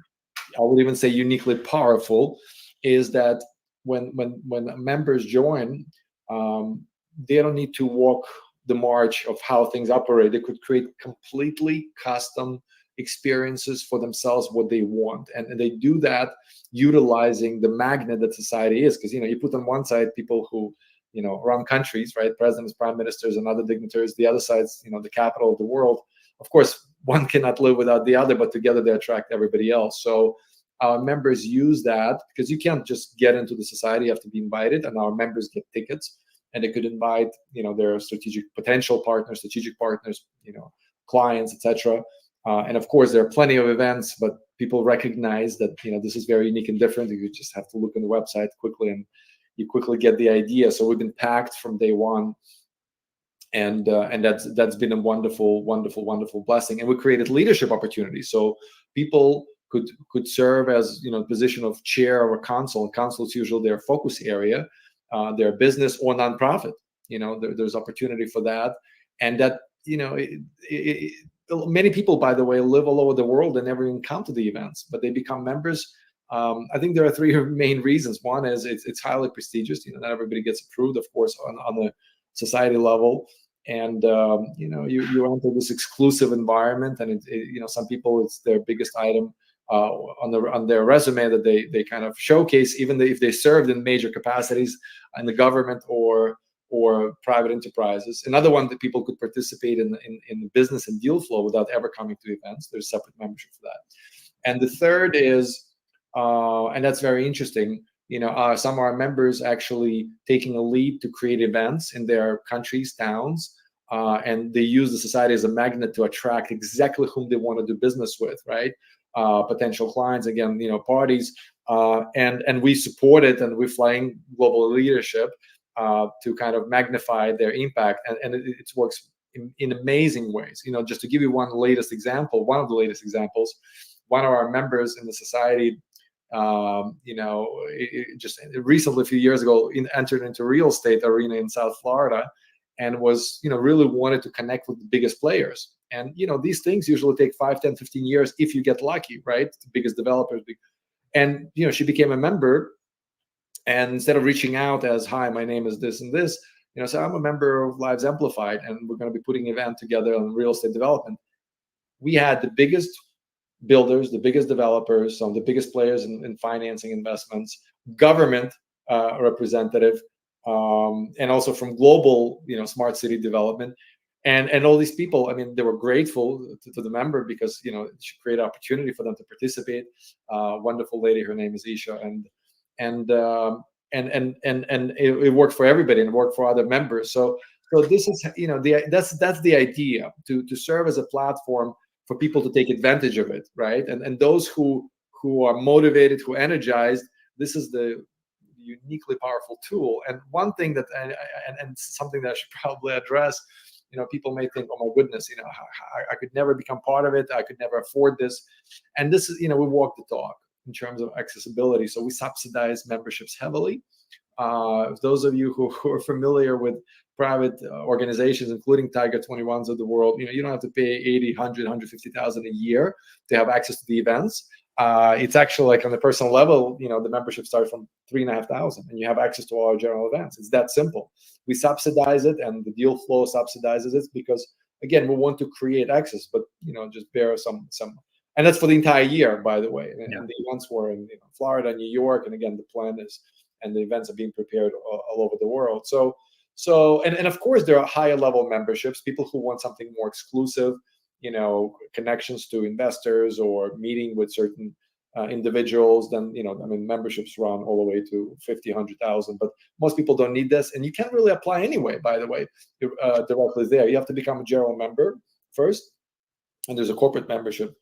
I would even say uniquely powerful, is that when members join, they don't need to walk the march of how things operate. They could create completely custom experiences for themselves, what they want, and they do that utilizing the magnet that society is. Because you put on one side people who run countries, right? Presidents, prime ministers, and other dignitaries. The other side's the capital of the world. Of course, one cannot live without the other, but together they attract everybody else. So our members use that, because you can't just get into the society, you have to be invited, and our members get tickets, and they could invite their potential partners, strategic partners, clients, etc. And of course, there are plenty of events, but people recognize that this is very unique and different. You just have to look on the website quickly, and you quickly get the idea. So we've been packed from day one, and that's been a wonderful blessing. And we created leadership opportunities, so people could serve as position of chair or council. Council is usually their focus area, their business or nonprofit. There's opportunity for that, and that many people, by the way, live all over the world and never even come to the events, but they become members. I think there are three main reasons. One is it's highly prestigious. Not everybody gets approved, of course, on the society level, and you enter this exclusive environment, and some people, it's their biggest item on their resume that they kind of showcase, even if they served in major capacities in the government or private enterprises. Another one, that people could participate in the business and deal flow without ever coming to events. There's separate membership for that. And the third is, and that's very interesting, some of our members actually taking a lead to create events in their countries, towns, and they use the society as a magnet to attract exactly whom they want to do business with, right? Potential clients, again, parties, and we support it, and we're flying global leadership to kind of magnify their impact, and it works in amazing ways. Just to give you one of the latest examples, one of our members in the society, just recently, a few years ago, entered into real estate arena in South Florida, and was, really wanted to connect with the biggest players. And, these things usually take 5, 10, 15 years if you get lucky, right? The biggest developers. And, she became a member, and instead of reaching out as, hi, my name is this and this, so I'm a member of Lives Amplified, and we're going to be putting an event together on real estate development. We had the biggest builders, the biggest developers, some of the biggest players in financing investments, government representative, and also from global, smart city development, and all these people. I mean, they were grateful to the member, because it should create opportunity for them to participate. Wonderful lady, her name is Isha, and it worked for everybody, and it worked for other members. So this is, that's the idea, to serve as a platform for people to take advantage of it, right? And those who are motivated, who are energized, this is the uniquely powerful tool. And one thing that, and something that I should probably address, people may think, oh my goodness, I could never become part of it, I could never afford this. And this is, we walk the talk in terms of accessibility. So we subsidize memberships heavily. Those of you who are familiar with private organizations, including Tiger 21s of the world, you don't have to pay 80, 100, 150,000 a year to have access to the events. It's actually, like, on the personal level, the membership starts from 3,500, and you have access to all our general events. It's that simple. We subsidize it, and the deal flow subsidizes it, because, again, we want to create access, but just bear some, and that's for the entire year, by the way. And the events were in Florida, New York, and again, the plan is, and the events are being prepared all over the world. So, and of course, there are higher level memberships, people who want something more exclusive, connections to investors, or meeting with certain individuals, then, I mean, memberships run all the way to 50, 100,000, but most people don't need this. And you can't really apply anyway, by the way, directly there. You have to become a general member first. And there's a corporate membership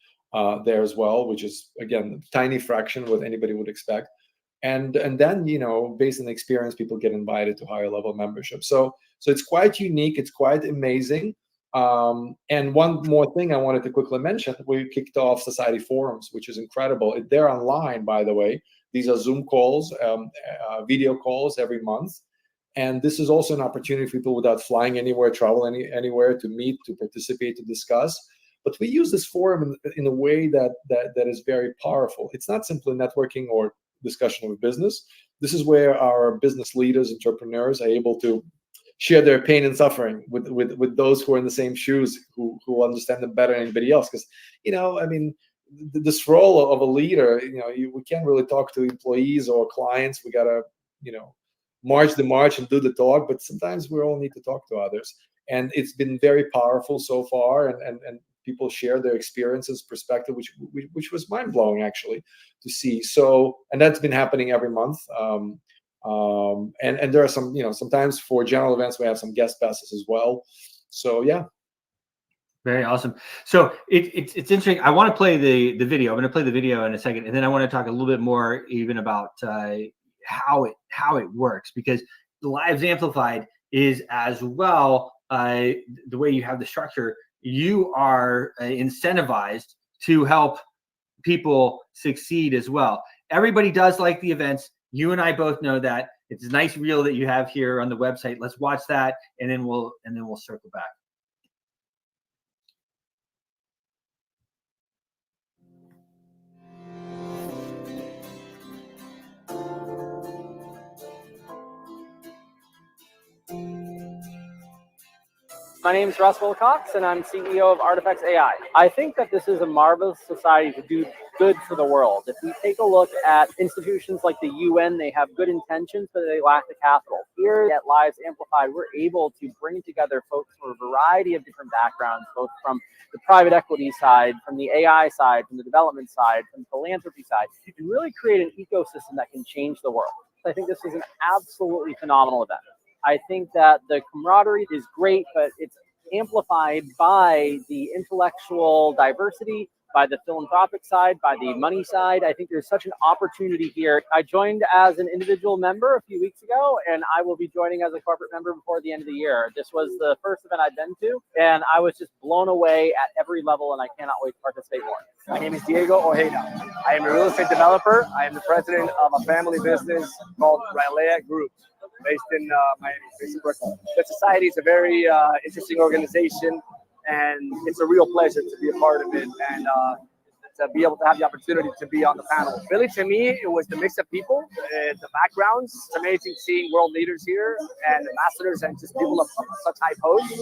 there as well, which is, again, a tiny fraction what anybody would expect. And then, based on the experience, people get invited to higher level membership. So it's quite unique. It's quite amazing. And one more thing I wanted to quickly mention, we kicked off Society Forums, which is incredible. They're online, by the way. These are Zoom calls, video calls every month. And this is also an opportunity for people without flying anywhere, travel anywhere, to meet, to participate, to discuss. But we use this forum in a way that is very powerful. It's not simply networking or discussion of business. This is where our business leaders, entrepreneurs are able to share their pain and suffering with those who are in the same shoes, who understand them better than anybody else. Because, I mean, this role of a leader, we can't really talk to employees or clients. We got to, march the march and do the talk, but sometimes we all need to talk to others. And it's been very powerful so far, and people share their experiences, perspective, which was mind-blowing, actually, to see. So, and that's been happening every month. And there are some, sometimes for general events, we have some guest passes as well. So, yeah. Very awesome. So it's interesting. I want to play the video. I'm going to play the video in a second, and then I want to talk a little bit more even about how it works, because the Lives Amplified is as well the way you have the structure. You are incentivized to help people succeed as well. Everybody does like the events. You and I both know that. It's a nice reel that you have here on the website. Let's watch that, and then we'll circle back. My name is Russ Wilcox, and I'm CEO of Artifacts AI. I think that this is a marvelous society to do good for the world. If we take a look at institutions like the UN, they have good intentions, but they lack the capital. Here at Lives Amplified, we're able to bring together folks from a variety of different backgrounds, both from the private equity side, from the AI side, from the development side, from the philanthropy side, and really create an ecosystem that can change the world. I think this is an absolutely phenomenal event. I think that the camaraderie is great, but it's amplified by the intellectual diversity, by the philanthropic side, by the money side. I think there's such an opportunity here. I joined as an individual member a few weeks ago, and I will be joining as a corporate member before the end of the year. This was the first event I've been to, and I was just blown away at every level, and I cannot wait to participate more. My name is Diego Ojeda. I am a real estate developer. I am the president of a family business called Rylea Group, based in Miami, based in Brooklyn. The society is a very interesting organization, and it's a real pleasure to be a part of it and to be able to have the opportunity to be on the panel. Really, to me, it was the mix of people, the backgrounds. It's amazing seeing world leaders here and ambassadors and just people of such high posts.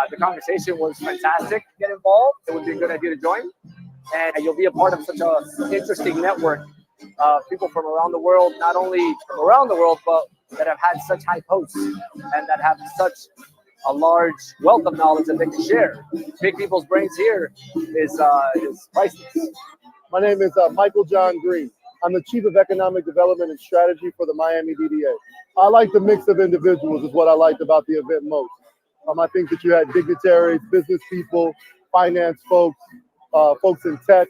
The conversation was fantastic. Get involved. It would be a good idea to join. And you'll be a part of such an interesting network of people from around the world, not only from around the world, but that have had such high posts and that have such a large wealth of knowledge that they can share. Big people's brains here is priceless. My name is Michael John Green. I'm the Chief of Economic Development and Strategy for the Miami DDA. I like the mix of individuals is what I liked about the event most. I think that you had dignitaries, business people, finance folks, folks in tech,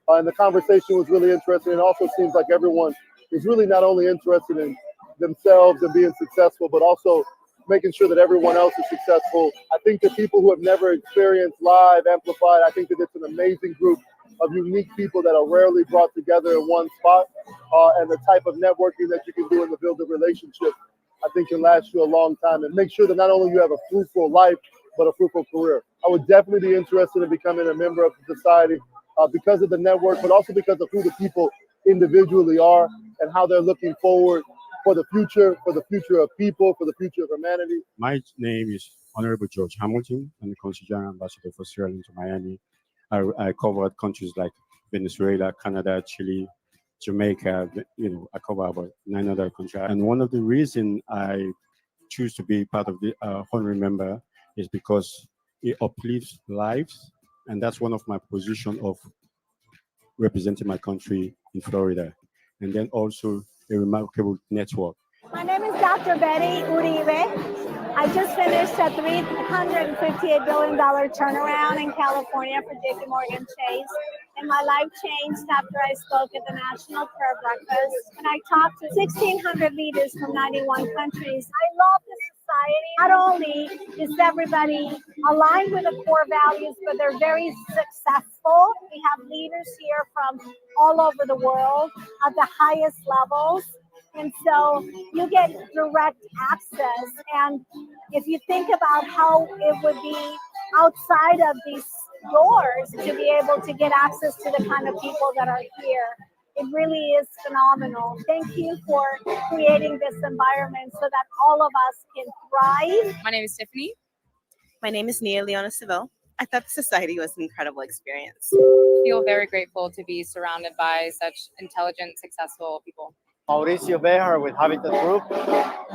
and the conversation was really interesting. It also seems like everyone is really not only interested in themselves and being successful, but also making sure that everyone else is successful. I think that people who have never experienced Live Amplified, I think that it's an amazing group of unique people that are rarely brought together in one spot, and the type of networking that you can do and to build a relationship, I think can last you a long time and make sure that not only you have a fruitful life, but a fruitful career. I would definitely be interested in becoming a member of the society because of the network, but also because of who the people individually are and how they're looking forward for the future of people, for the future of humanity. My name is Honorable George Hamilton. I'm the Consul General Ambassador for Sierra Leone to Miami. I covered countries like Venezuela, Canada, Chile, Jamaica. I cover about 9 other countries. And one of the reasons I choose to be part of the honorary member is because it uplifts lives, and that's one of my positions of representing my country in Florida, and then also a remarkable network. My name is Dr. Betty Uribe. I just finished a $358 billion turnaround in California for JP Morgan Chase. And my life changed after I spoke at the National Prayer Breakfast. And I talked to 1,600 leaders from 91 countries. I love this society. Not only is everybody aligned with the core values, but they're very successful. We have leaders here from all over the world at the highest levels. And so you get direct access. And if you think about how it would be outside of these doors to be able to get access to the kind of people that are here, it really is phenomenal. Thank you for creating this environment so that all of us can thrive. My name is Tiffany. My name is Nia Leona Seville. I thought the society was an incredible experience. I feel very grateful to be surrounded by such intelligent, successful people. Mauricio Bejar with Habitat Group.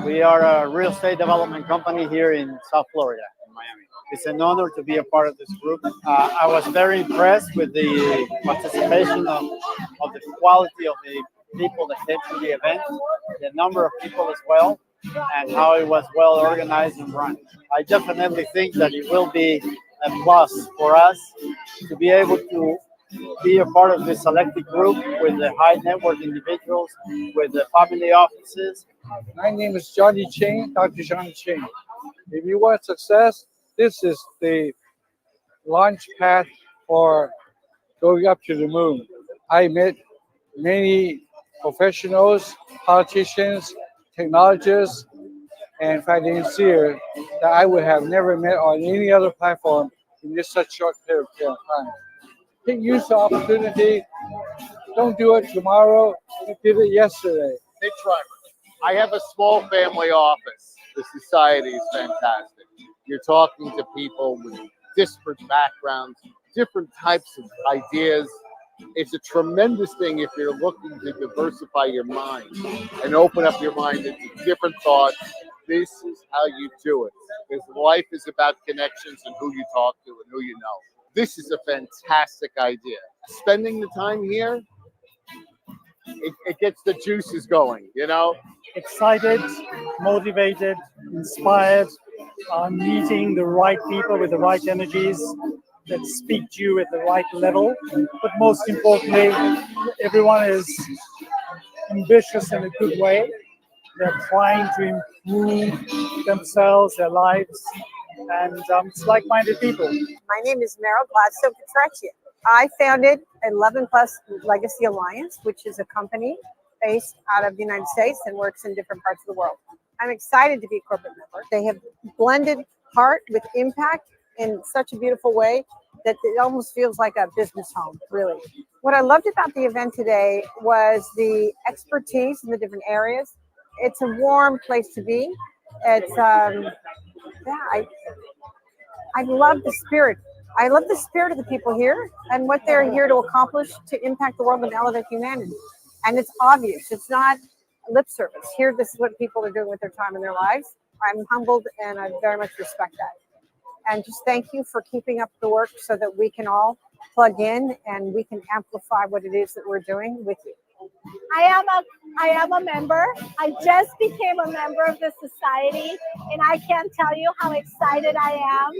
We are a real estate development company here in South Florida, in Miami. It's an honor to be a part of this group. I was very impressed with the participation of the quality of the people that came to the event, the number of people as well, and how it was well organized and run. I definitely think that it will be a plus for us to be able to be a part of this selected group with the high net worth individuals, with the family offices. My name is Johnny Ching, Dr. Johnny Ching. If you want success, this is the launch pad for going up to the moon. I met many professionals, politicians, technologists, and financiers that I would have never met on any other platform in this such short period of time. Use the opportunity. Don't do it tomorrow. You did it yesterday. Hey, Trevor, I have a small family office. The society is fantastic. You're talking to people with disparate backgrounds, different types of ideas. It's a tremendous thing if you're looking to diversify your mind and open up your mind into different thoughts. This is how you do it. Because life is about connections and who you talk to and who you know. This is a fantastic idea. Spending the time here, it gets the juices going, you know? Excited, motivated, inspired, meeting the right people with the right energies that speak to you at the right level. But most importantly, everyone is ambitious in a good way. They're trying to improve themselves, their lives, and it's like-minded people. My name is Meryl Gladstone Petraccia. I founded 11 Plus Legacy Alliance, which is a company based out of the United States and works in different parts of the world. I'm excited to be a corporate member. They have blended heart with impact in such a beautiful way that it almost feels like a business home, really. What I loved about the event today was the expertise in the different areas. It's a warm place to be. It's, I love the spirit. I love the spirit of the people here and what they're here to accomplish to impact the world and elevate humanity. And it's obvious. It's not lip service. Here, this is what people are doing with their time and their lives. I'm humbled and I very much respect that. And just thank you for keeping up the work so that we can all plug in and we can amplify what it is that we're doing with you. I am a member. I just became a member of the society, and I can't tell you how excited I am.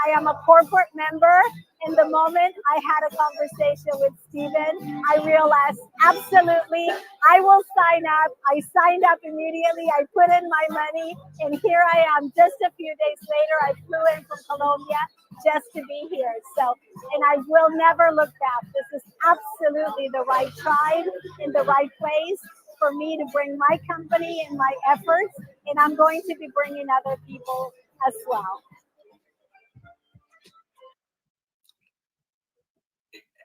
I am a corporate member. In the moment I had a conversation with Stephen, I realized absolutely I will sign up. I signed up immediately. I put in my money, and here I am. Just a few days later, I flew in from Colombia just to be here. So, and I will never look back. This is absolutely the right tribe in the right place for me to bring my company and my efforts, and I'm going to be bringing other people as well.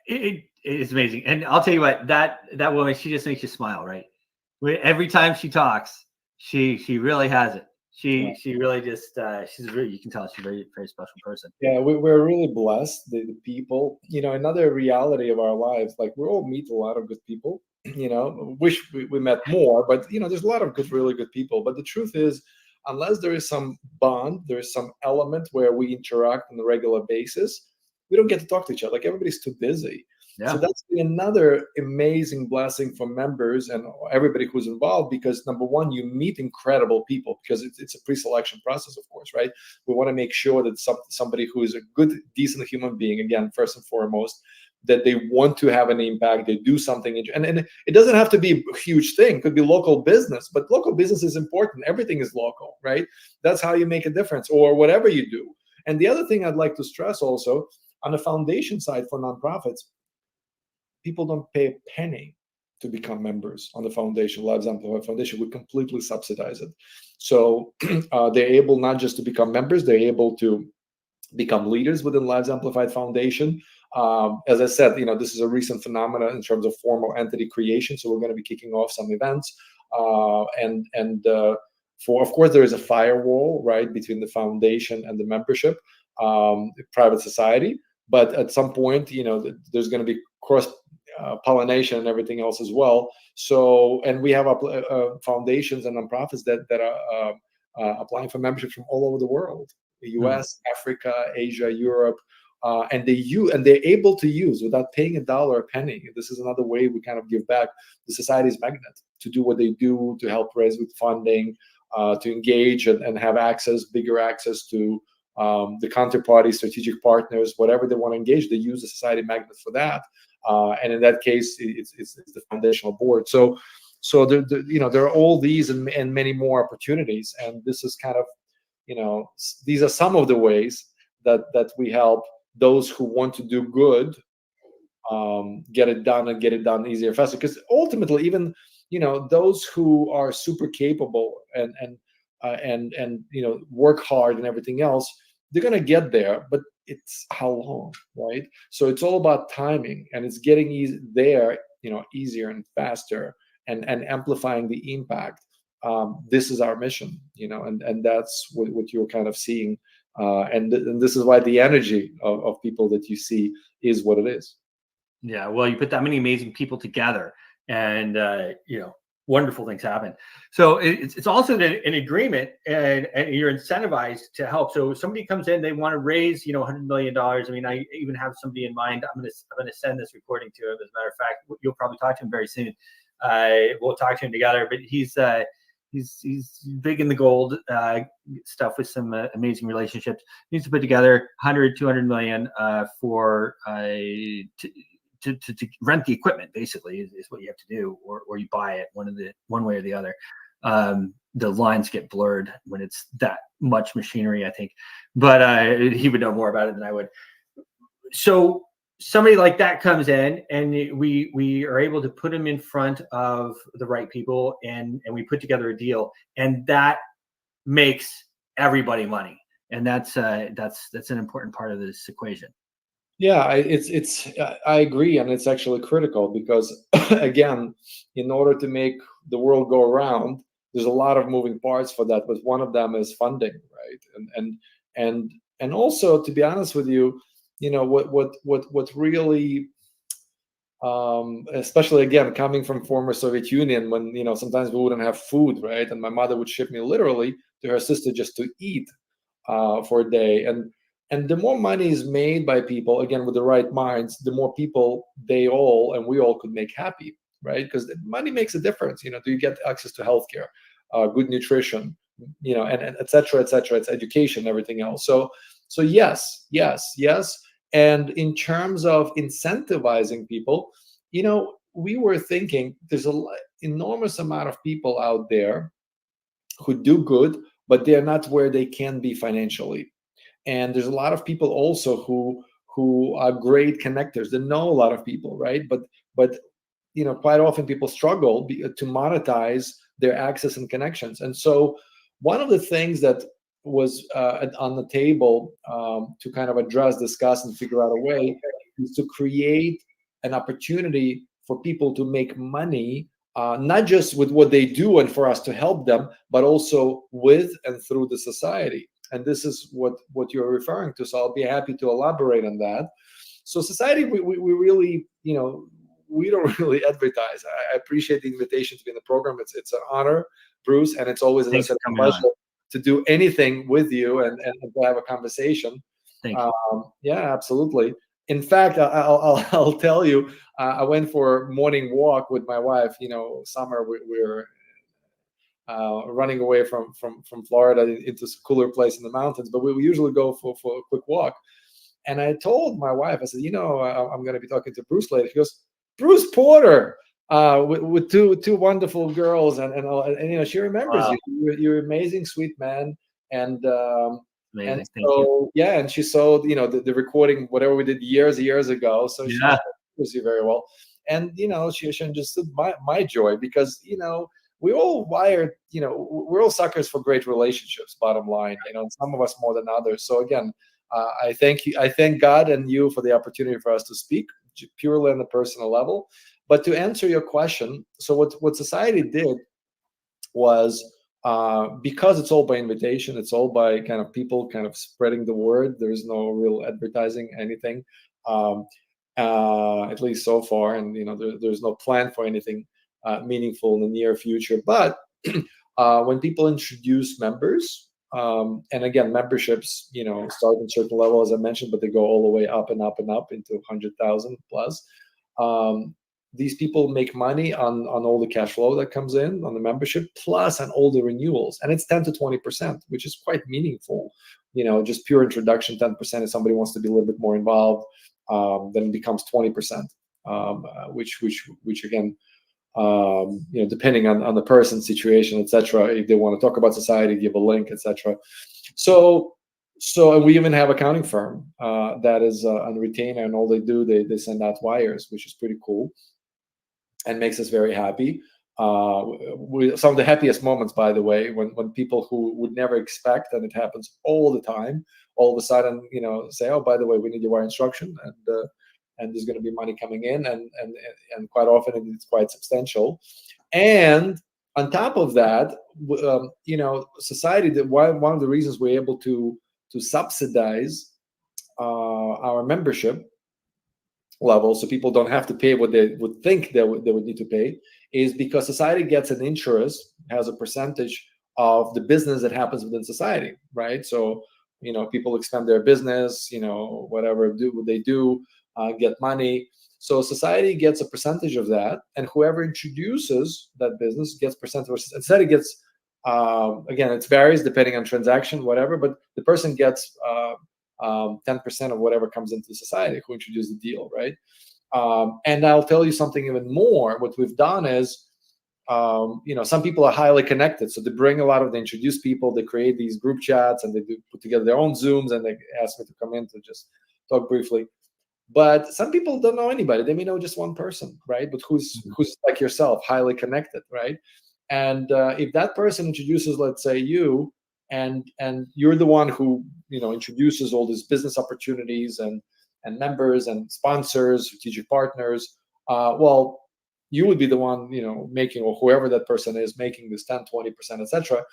It is amazing, and I'll tell you what, that woman, she just makes you smile, right? Every time she talks, she really has it. She really just she's really, you can tell she's a very, very special person. Yeah, we're really blessed. The people, another reality of our lives, like we all meet a lot of good people. Wish we met more, but there's a lot of really good people. But the truth is, unless there is some bond, there is some element where we interact on a regular basis, we don't get to talk to each other. Like everybody's too busy. Yeah. So that's another amazing blessing for members and everybody who's involved, because number one, you meet incredible people, because it's a pre-selection process, of course, right? We want to make sure that somebody who is a good, decent human being, again, first and foremost, that they want to have an impact, they do something, and it doesn't have to be a huge thing. It could be local business, but local business is important. Everything is local, right? That's how you make a difference, or whatever you do. And the other thing I'd like to stress also, on the foundation side for nonprofits, people don't pay a penny to become members on the foundation. Lives Amplified Foundation, we completely subsidize it. So they're able not just to become members, they're able to become leaders within Lives Amplified Foundation. As I said, this is a recent phenomenon in terms of formal entity creation. So we're going to be kicking off some events. Of course, there is a firewall, right, between the foundation and the membership, private society. But at some point, there's going to be cross pollination and everything else as well. So, and we have foundations and nonprofits that are applying for membership from all over the world: the U.S., Africa, Asia, Europe, and they're able to use, without paying a dollar, a penny. This is another way we kind of give back. The society's magnet to do what they do, to help raise with funding, to engage and have bigger access to the counterparty, strategic partners, whatever they want to engage. They use the society magnet for that. And in that case, it's the foundational board. So there are all these and many more opportunities. And this is kind of, these are some of the ways that we help those who want to do good get it done, and get it done easier, faster. Because ultimately, even those who are super capable and work hard and everything else, they're gonna get there, but it's how long, right? So it's all about timing, and it's getting easier and faster, and amplifying the impact. This is our mission, and that's what you're kind of seeing, and this is why the energy of people that you see is what it is. Yeah, well, you put that many amazing people together, and wonderful things happen. So it's also an agreement, and you're incentivized to help. So if somebody comes in, they want to raise $100 million. I mean, I even have somebody in mind. I'm gonna send this recording to him. As a matter of fact, you'll probably talk to him very soon. We'll talk to him together. But he's big in the gold stuff, with some amazing relationships. He needs to put together 100-200 million for to rent the equipment, basically, is what you have to do, or you buy it, one way or the other. The lines get blurred when it's that much machinery, I think, but he would know more about it than I would. So somebody like that comes in, and we are able to put him in front of the right people, and we put together a deal, and that makes everybody money, and that's an important part of this equation. Yeah, I agree, and it's actually critical, because again, in order to make the world go around, there's a lot of moving parts for that, but one of them is funding, right? And also, to be honest with you, what really, especially again coming from former Soviet Union, when sometimes we wouldn't have food, right? And my mother would ship me literally to her sister just to eat for a day. And the more money is made by people, again, with the right minds, the more people we all could make happy, right? Because money makes a difference. Do you get access to healthcare, good nutrition, and et cetera, et cetera. It's education, everything else. So yes. And in terms of incentivizing people, we were thinking there's an enormous amount of people out there who do good, but they're not where they can be financially. And there's a lot of people also who are great connectors. They know a lot of people, right? But quite often people struggle to monetize their access and connections. And so one of the things that was on the table to kind of address, discuss, and figure out a way is to create an opportunity for people to make money, not just with what they do and for us to help them, but also with and through the society. And this is what you're referring to. So I'll be happy to elaborate on that. So society, we really, we don't really advertise. I appreciate the invitation to be in the program. It's an honor, Bruce, and it's always a pleasure to do anything with you and to have a conversation. Thank you. Yeah, absolutely. In fact, I'll tell you, I went for a morning walk with my wife. Summer we're running away from Florida into a cooler place in the mountains, but we usually go for a quick walk. And I told my wife, I said, I'm going to be talking to Bruce later. She goes, Bruce Porter, with two wonderful girls, and she remembers Wow. you. You're an amazing, sweet man, and Amazing. and Thank you. yeah, and she saw the recording, whatever we did years ago. So she knows you very well, and she understood my joy, because we all wired, we're all suckers for great relationships. Bottom line, some of us more than others. So again, I thank God and you for the opportunity for us to speak purely on the personal level. But to answer your question, so what society did was, because it's all by invitation, it's all by kind of people kind of spreading the word. There's no real advertising, anything, at least so far, and there's no plan for anything meaningful in the near future. But when people introduce members, and again, memberships, start at certain level, as I mentioned, but they go all the way up and up and up into 100,000 plus. These people make money on all the cash flow that comes in on the membership, plus on all the renewals, and it's 10 to 20%, which is quite meaningful. Just pure introduction, 10%. If somebody wants to be a little bit more involved, then it becomes 20%, which again, depending on the person's situation, etc. If they want to talk about society, give a link, etc. So and we even have accounting firm that is on retainer, and all they do, they send out wires, which is pretty cool and makes us very happy. Some of the happiest moments, by the way, when people who would never expect, and it happens all the time, all of a sudden, say, oh, by the way, we need your wire instruction, and there's going to be money coming in, and quite often it's quite substantial. And on top of that, society, one of the reasons we're able to subsidize our membership level, so people don't have to pay what they would think they would need to pay, is because society gets an interest, has a percentage of the business that happens within society, right? So people expand their business, whatever they do, get money. So society gets a percentage of that, and whoever introduces that business gets percentage. Society gets, again, it varies depending on transaction, whatever, but the person gets 10% of whatever comes into society who introduced the deal, right? And I'll tell you something even more. What we've done is, some people are highly connected, so they bring a lot of the introduced people. They create these group chats, and they put together their own Zooms, and they ask me to come in to just talk briefly. But some people don't know anybody. They may know just one person, right? But who's like yourself, highly connected, right? And if that person introduces, let's say, you, and you're the one who introduces all these business opportunities and members and sponsors, strategic partners, well, you would be the one making, or whoever that person is, making this 10, 20%, etc.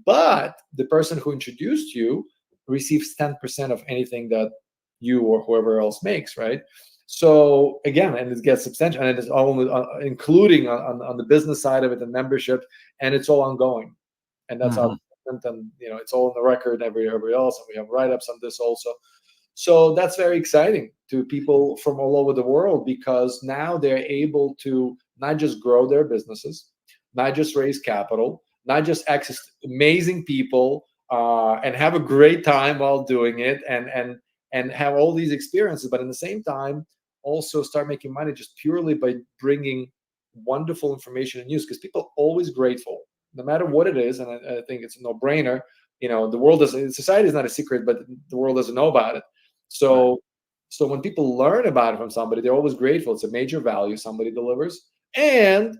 But the person who introduced you receives 10% of anything that you or whoever else makes, right? So again, and it gets substantial, and it is all including on the business side of it, and membership, and it's all ongoing, and that's how. And it's all on the record, everybody else, and we have write-ups on this also. So that's very exciting to people from all over the world, because now they're able to not just grow their businesses, not just raise capital, not just access amazing people, and have a great time while doing it, and have all these experiences, but at the same time also start making money just purely by bringing wonderful information and news, because people are always grateful, no matter what it is. And I think it's a no-brainer. The world society is not a secret, but the world doesn't know about it. So when people learn about it from somebody, they're always grateful. It's a major value somebody delivers. And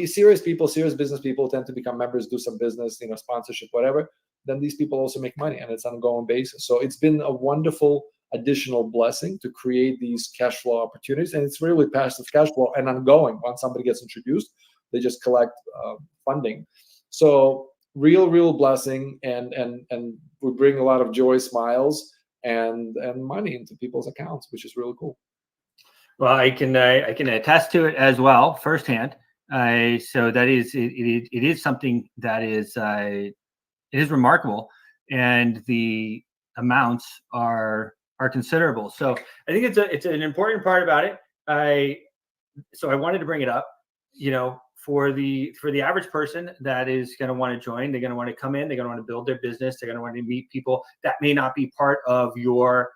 serious people, serious business people tend to become members, do some business, sponsorship, whatever. Then these people also make money, and it's on an ongoing basis. So it's been a wonderful additional blessing to create these cash flow opportunities, and it's really passive cash flow and ongoing. Once somebody gets introduced, they just collect funding. So real blessing, and we bring a lot of joy, smiles, and money into people's accounts, which is really cool. Well, I can attest to it as well firsthand. So that is it is something that is it is remarkable, and the amounts are are considerable. So I think it's an important part about it. So I wanted to bring it up, for the average person that is going to want to join. They're going to want to come in, they're going to want to build their business, they're going to want to meet people that may not be part of your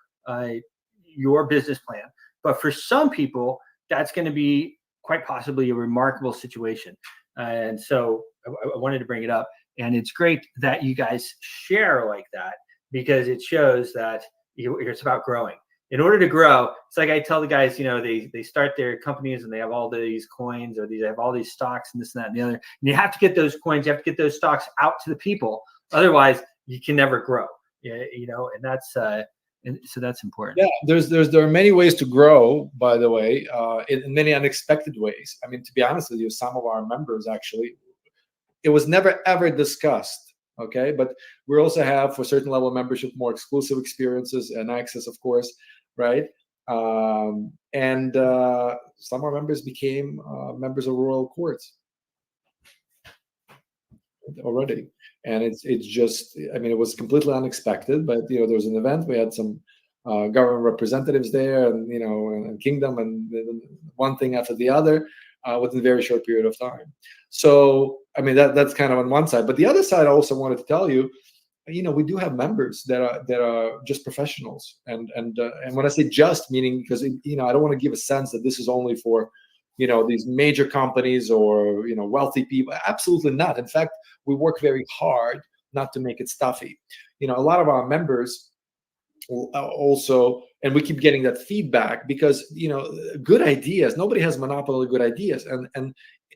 business plan. But for some people, that's going to be quite possibly a remarkable situation. And so I wanted to bring it up. And it's great that you guys share like that, because it shows that it's about growing. In order to grow, it's like I tell the guys, they start their companies and they have all these coins, or they have all these stocks and this and that and the other. And you have to get those coins, you have to get those stocks out to the people. Otherwise, you can never grow. And that's and so that's important. Yeah, there are many ways to grow, by the way, in many unexpected ways. I mean, to be honest with you, some of our members actually, it was never ever discussed. Okay, but we also have, for a certain level of membership, more exclusive experiences and access, of course, right? And some of our members became members of royal courts already. And it's just, I mean, it was completely unexpected, but there was an event, we had some government representatives there, and and kingdom, and one thing after the other within a very short period of time. So I mean, that's kind of on one side, but the other side, I also wanted to tell you, we do have members that are just professionals, and when I say just, meaning, because I don't want to give a sense that this is only for these major companies or wealthy people. Absolutely not. In fact, we work very hard not to make it stuffy. A lot of our members also, and we keep getting that feedback, because good ideas, nobody has monopoly of good ideas,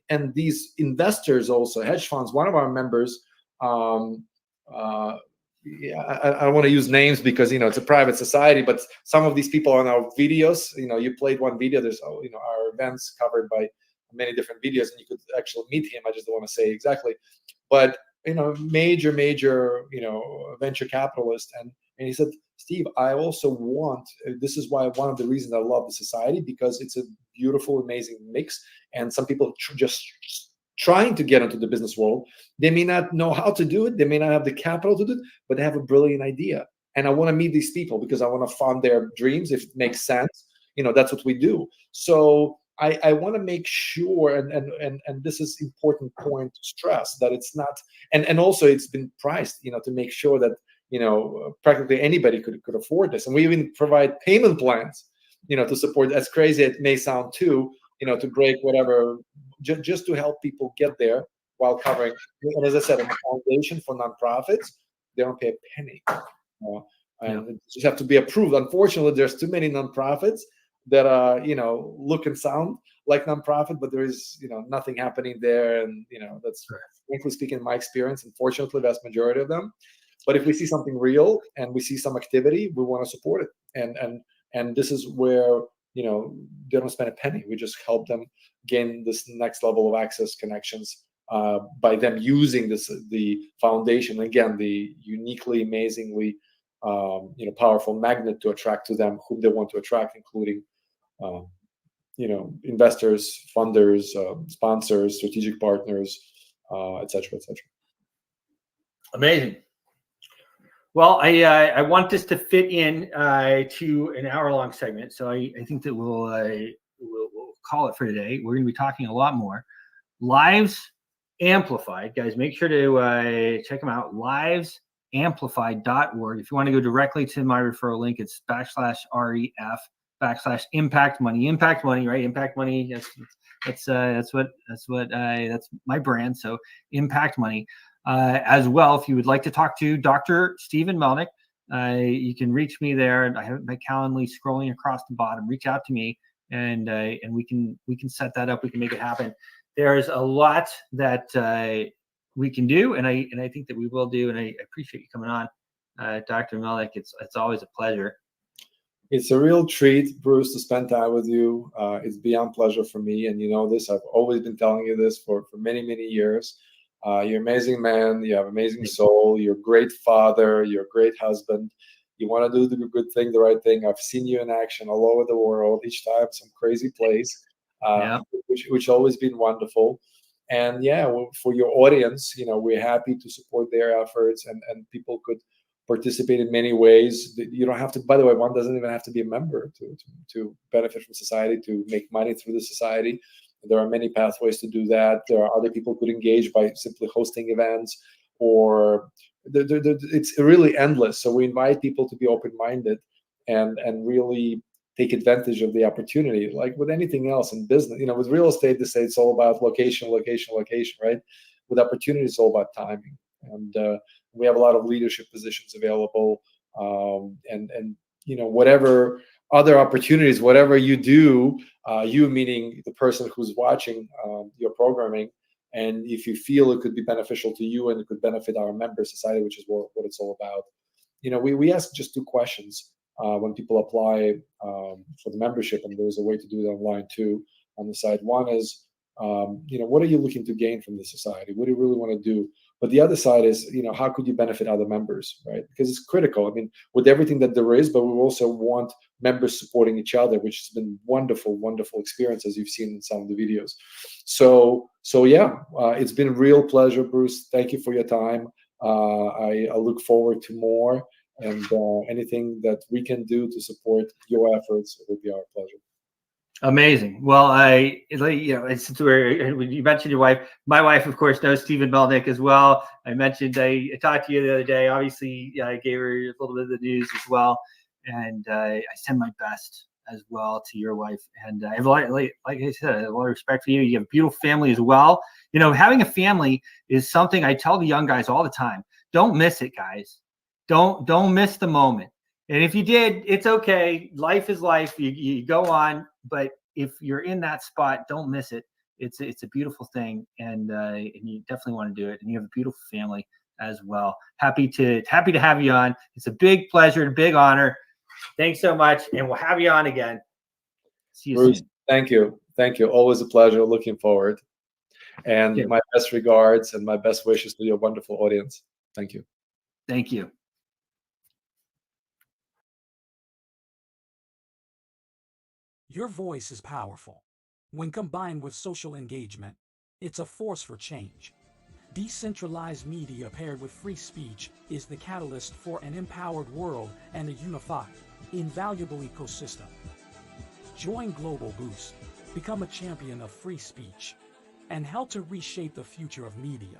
and these investors also, hedge funds. One of our members, I don't want to use names because it's a private society, but some of these people on our videos, you played one video, there's our events covered by many different videos, and you could actually meet him. I just don't want to say exactly, but major venture capitalist, and he said, Steve, I also want, this is why one of the reasons I love the society, because it's a beautiful, amazing mix, and some people just trying to get into the business world, they may not know how to do it, they may not have the capital to do it, but they have a brilliant idea. And I want to meet these people because I want to fund their dreams if it makes sense. That's what we do. So I want to make sure, and this is important point to stress, that it's not, and also it's been priced, to make sure that practically anybody could afford this. And we even provide payment plans, to support, as crazy as it may sound too, to break whatever, just to help people get there while covering. And as I said, a foundation for nonprofits, they don't pay a penny, and it just have to be approved. Unfortunately, there's too many nonprofits that look and sound like nonprofit, but there is nothing happening there, and that's frankly speaking, in my experience, unfortunately, vast majority of them. But if we see something real and we see some activity, we want to support it, and this is where they don't spend a penny. We just help them gain this next level of access, connections, by them using the foundation, again, the uniquely, amazingly powerful magnet to attract to them whom they want to attract, including investors, funders, sponsors, strategic partners, etc., etc. Amazing. Well, I want this to fit in to an hour-long segment, so I think that we'll call it for today. We're going to be talking a lot more. Lives Amplified, guys. Make sure to check them out. livesamplified.org. If you want to go directly to my referral link, it's /REF/impact money. Impact money, right? Impact money. Yes, that's my brand. So Impact Money. As well, if you would like to talk to Dr. Stephen Melnick, you can reach me there. I have my Calendly scrolling across the bottom. Reach out to me, and we can set that up. We can make it happen. There's a lot that we can do, and I think that we will do. And I appreciate you coming on, Dr. Melnick. It's always a pleasure. It's a real treat, Bruce, to spend time with you. It's beyond pleasure for me, and this. I've always been telling you this for many years. You're an amazing man. You have an amazing soul. You're a great father. You're a great husband. You want to do the good thing, the right thing. I've seen you in action all over the world, each time some crazy place, which always been wonderful. And for your audience, we're happy to support their efforts, and people could participate in many ways. You don't have to, by the way, one doesn't even have to be a member to benefit from society, to make money through the society. There are many pathways to do that. There are other people who could engage by simply hosting events, or it's really endless. So we invite people to be open-minded and really take advantage of the opportunity. Like with anything else in business, with real estate, they say it's all about location, right? With opportunity, it's all about timing. And we have a lot of leadership positions available, and whatever other opportunities, whatever you do, you meaning the person who's watching your programming, and if you feel it could be beneficial to you and it could benefit our member society, which is what it's all about. We ask just 2 questions when people apply for the membership, and there's a way to do it online too on the side. One is, what are you looking to gain from the society? What do you really want to do? But the other side is, how could you benefit other members, right? Because it's critical. I mean, with everything that there is, but we also want members supporting each other, which has been wonderful, wonderful experience, as you've seen in some of the videos. So yeah, it's been a real pleasure, Bruce. Thank you for your time. I look forward to more, and anything that we can do to support your efforts, it would be our pleasure. Amazing. Well, it's where you mentioned your wife. My wife, of course, knows Stephen Melnick as well. I mentioned I talked to you the other day. Obviously, I gave her a little bit of the news as well, and I send my best as well to your wife. And I have like I said, I have a lot of respect for you. You have a beautiful family as well. Having a family is something I tell the young guys all the time. Don't miss it, guys. Don't miss the moment. And if you did, it's okay. Life is life. You go on. But if you're in that spot, don't miss it. It's a beautiful thing, and you definitely want to do it. And you have a beautiful family as well. Happy to have you on. It's a big pleasure, big honor. Thanks so much, and we'll have you on again. See you Bruce, soon. Thank you. Always a pleasure. Looking forward. And my best regards and my best wishes to your wonderful audience. Thank you. Thank you. Your voice is powerful. When combined with social engagement, it's a force for change. Decentralized media paired with free speech is the catalyst for an empowered world and a unified, invaluable ecosystem. Join Global Boost, become a champion of free speech, and help to reshape the future of media.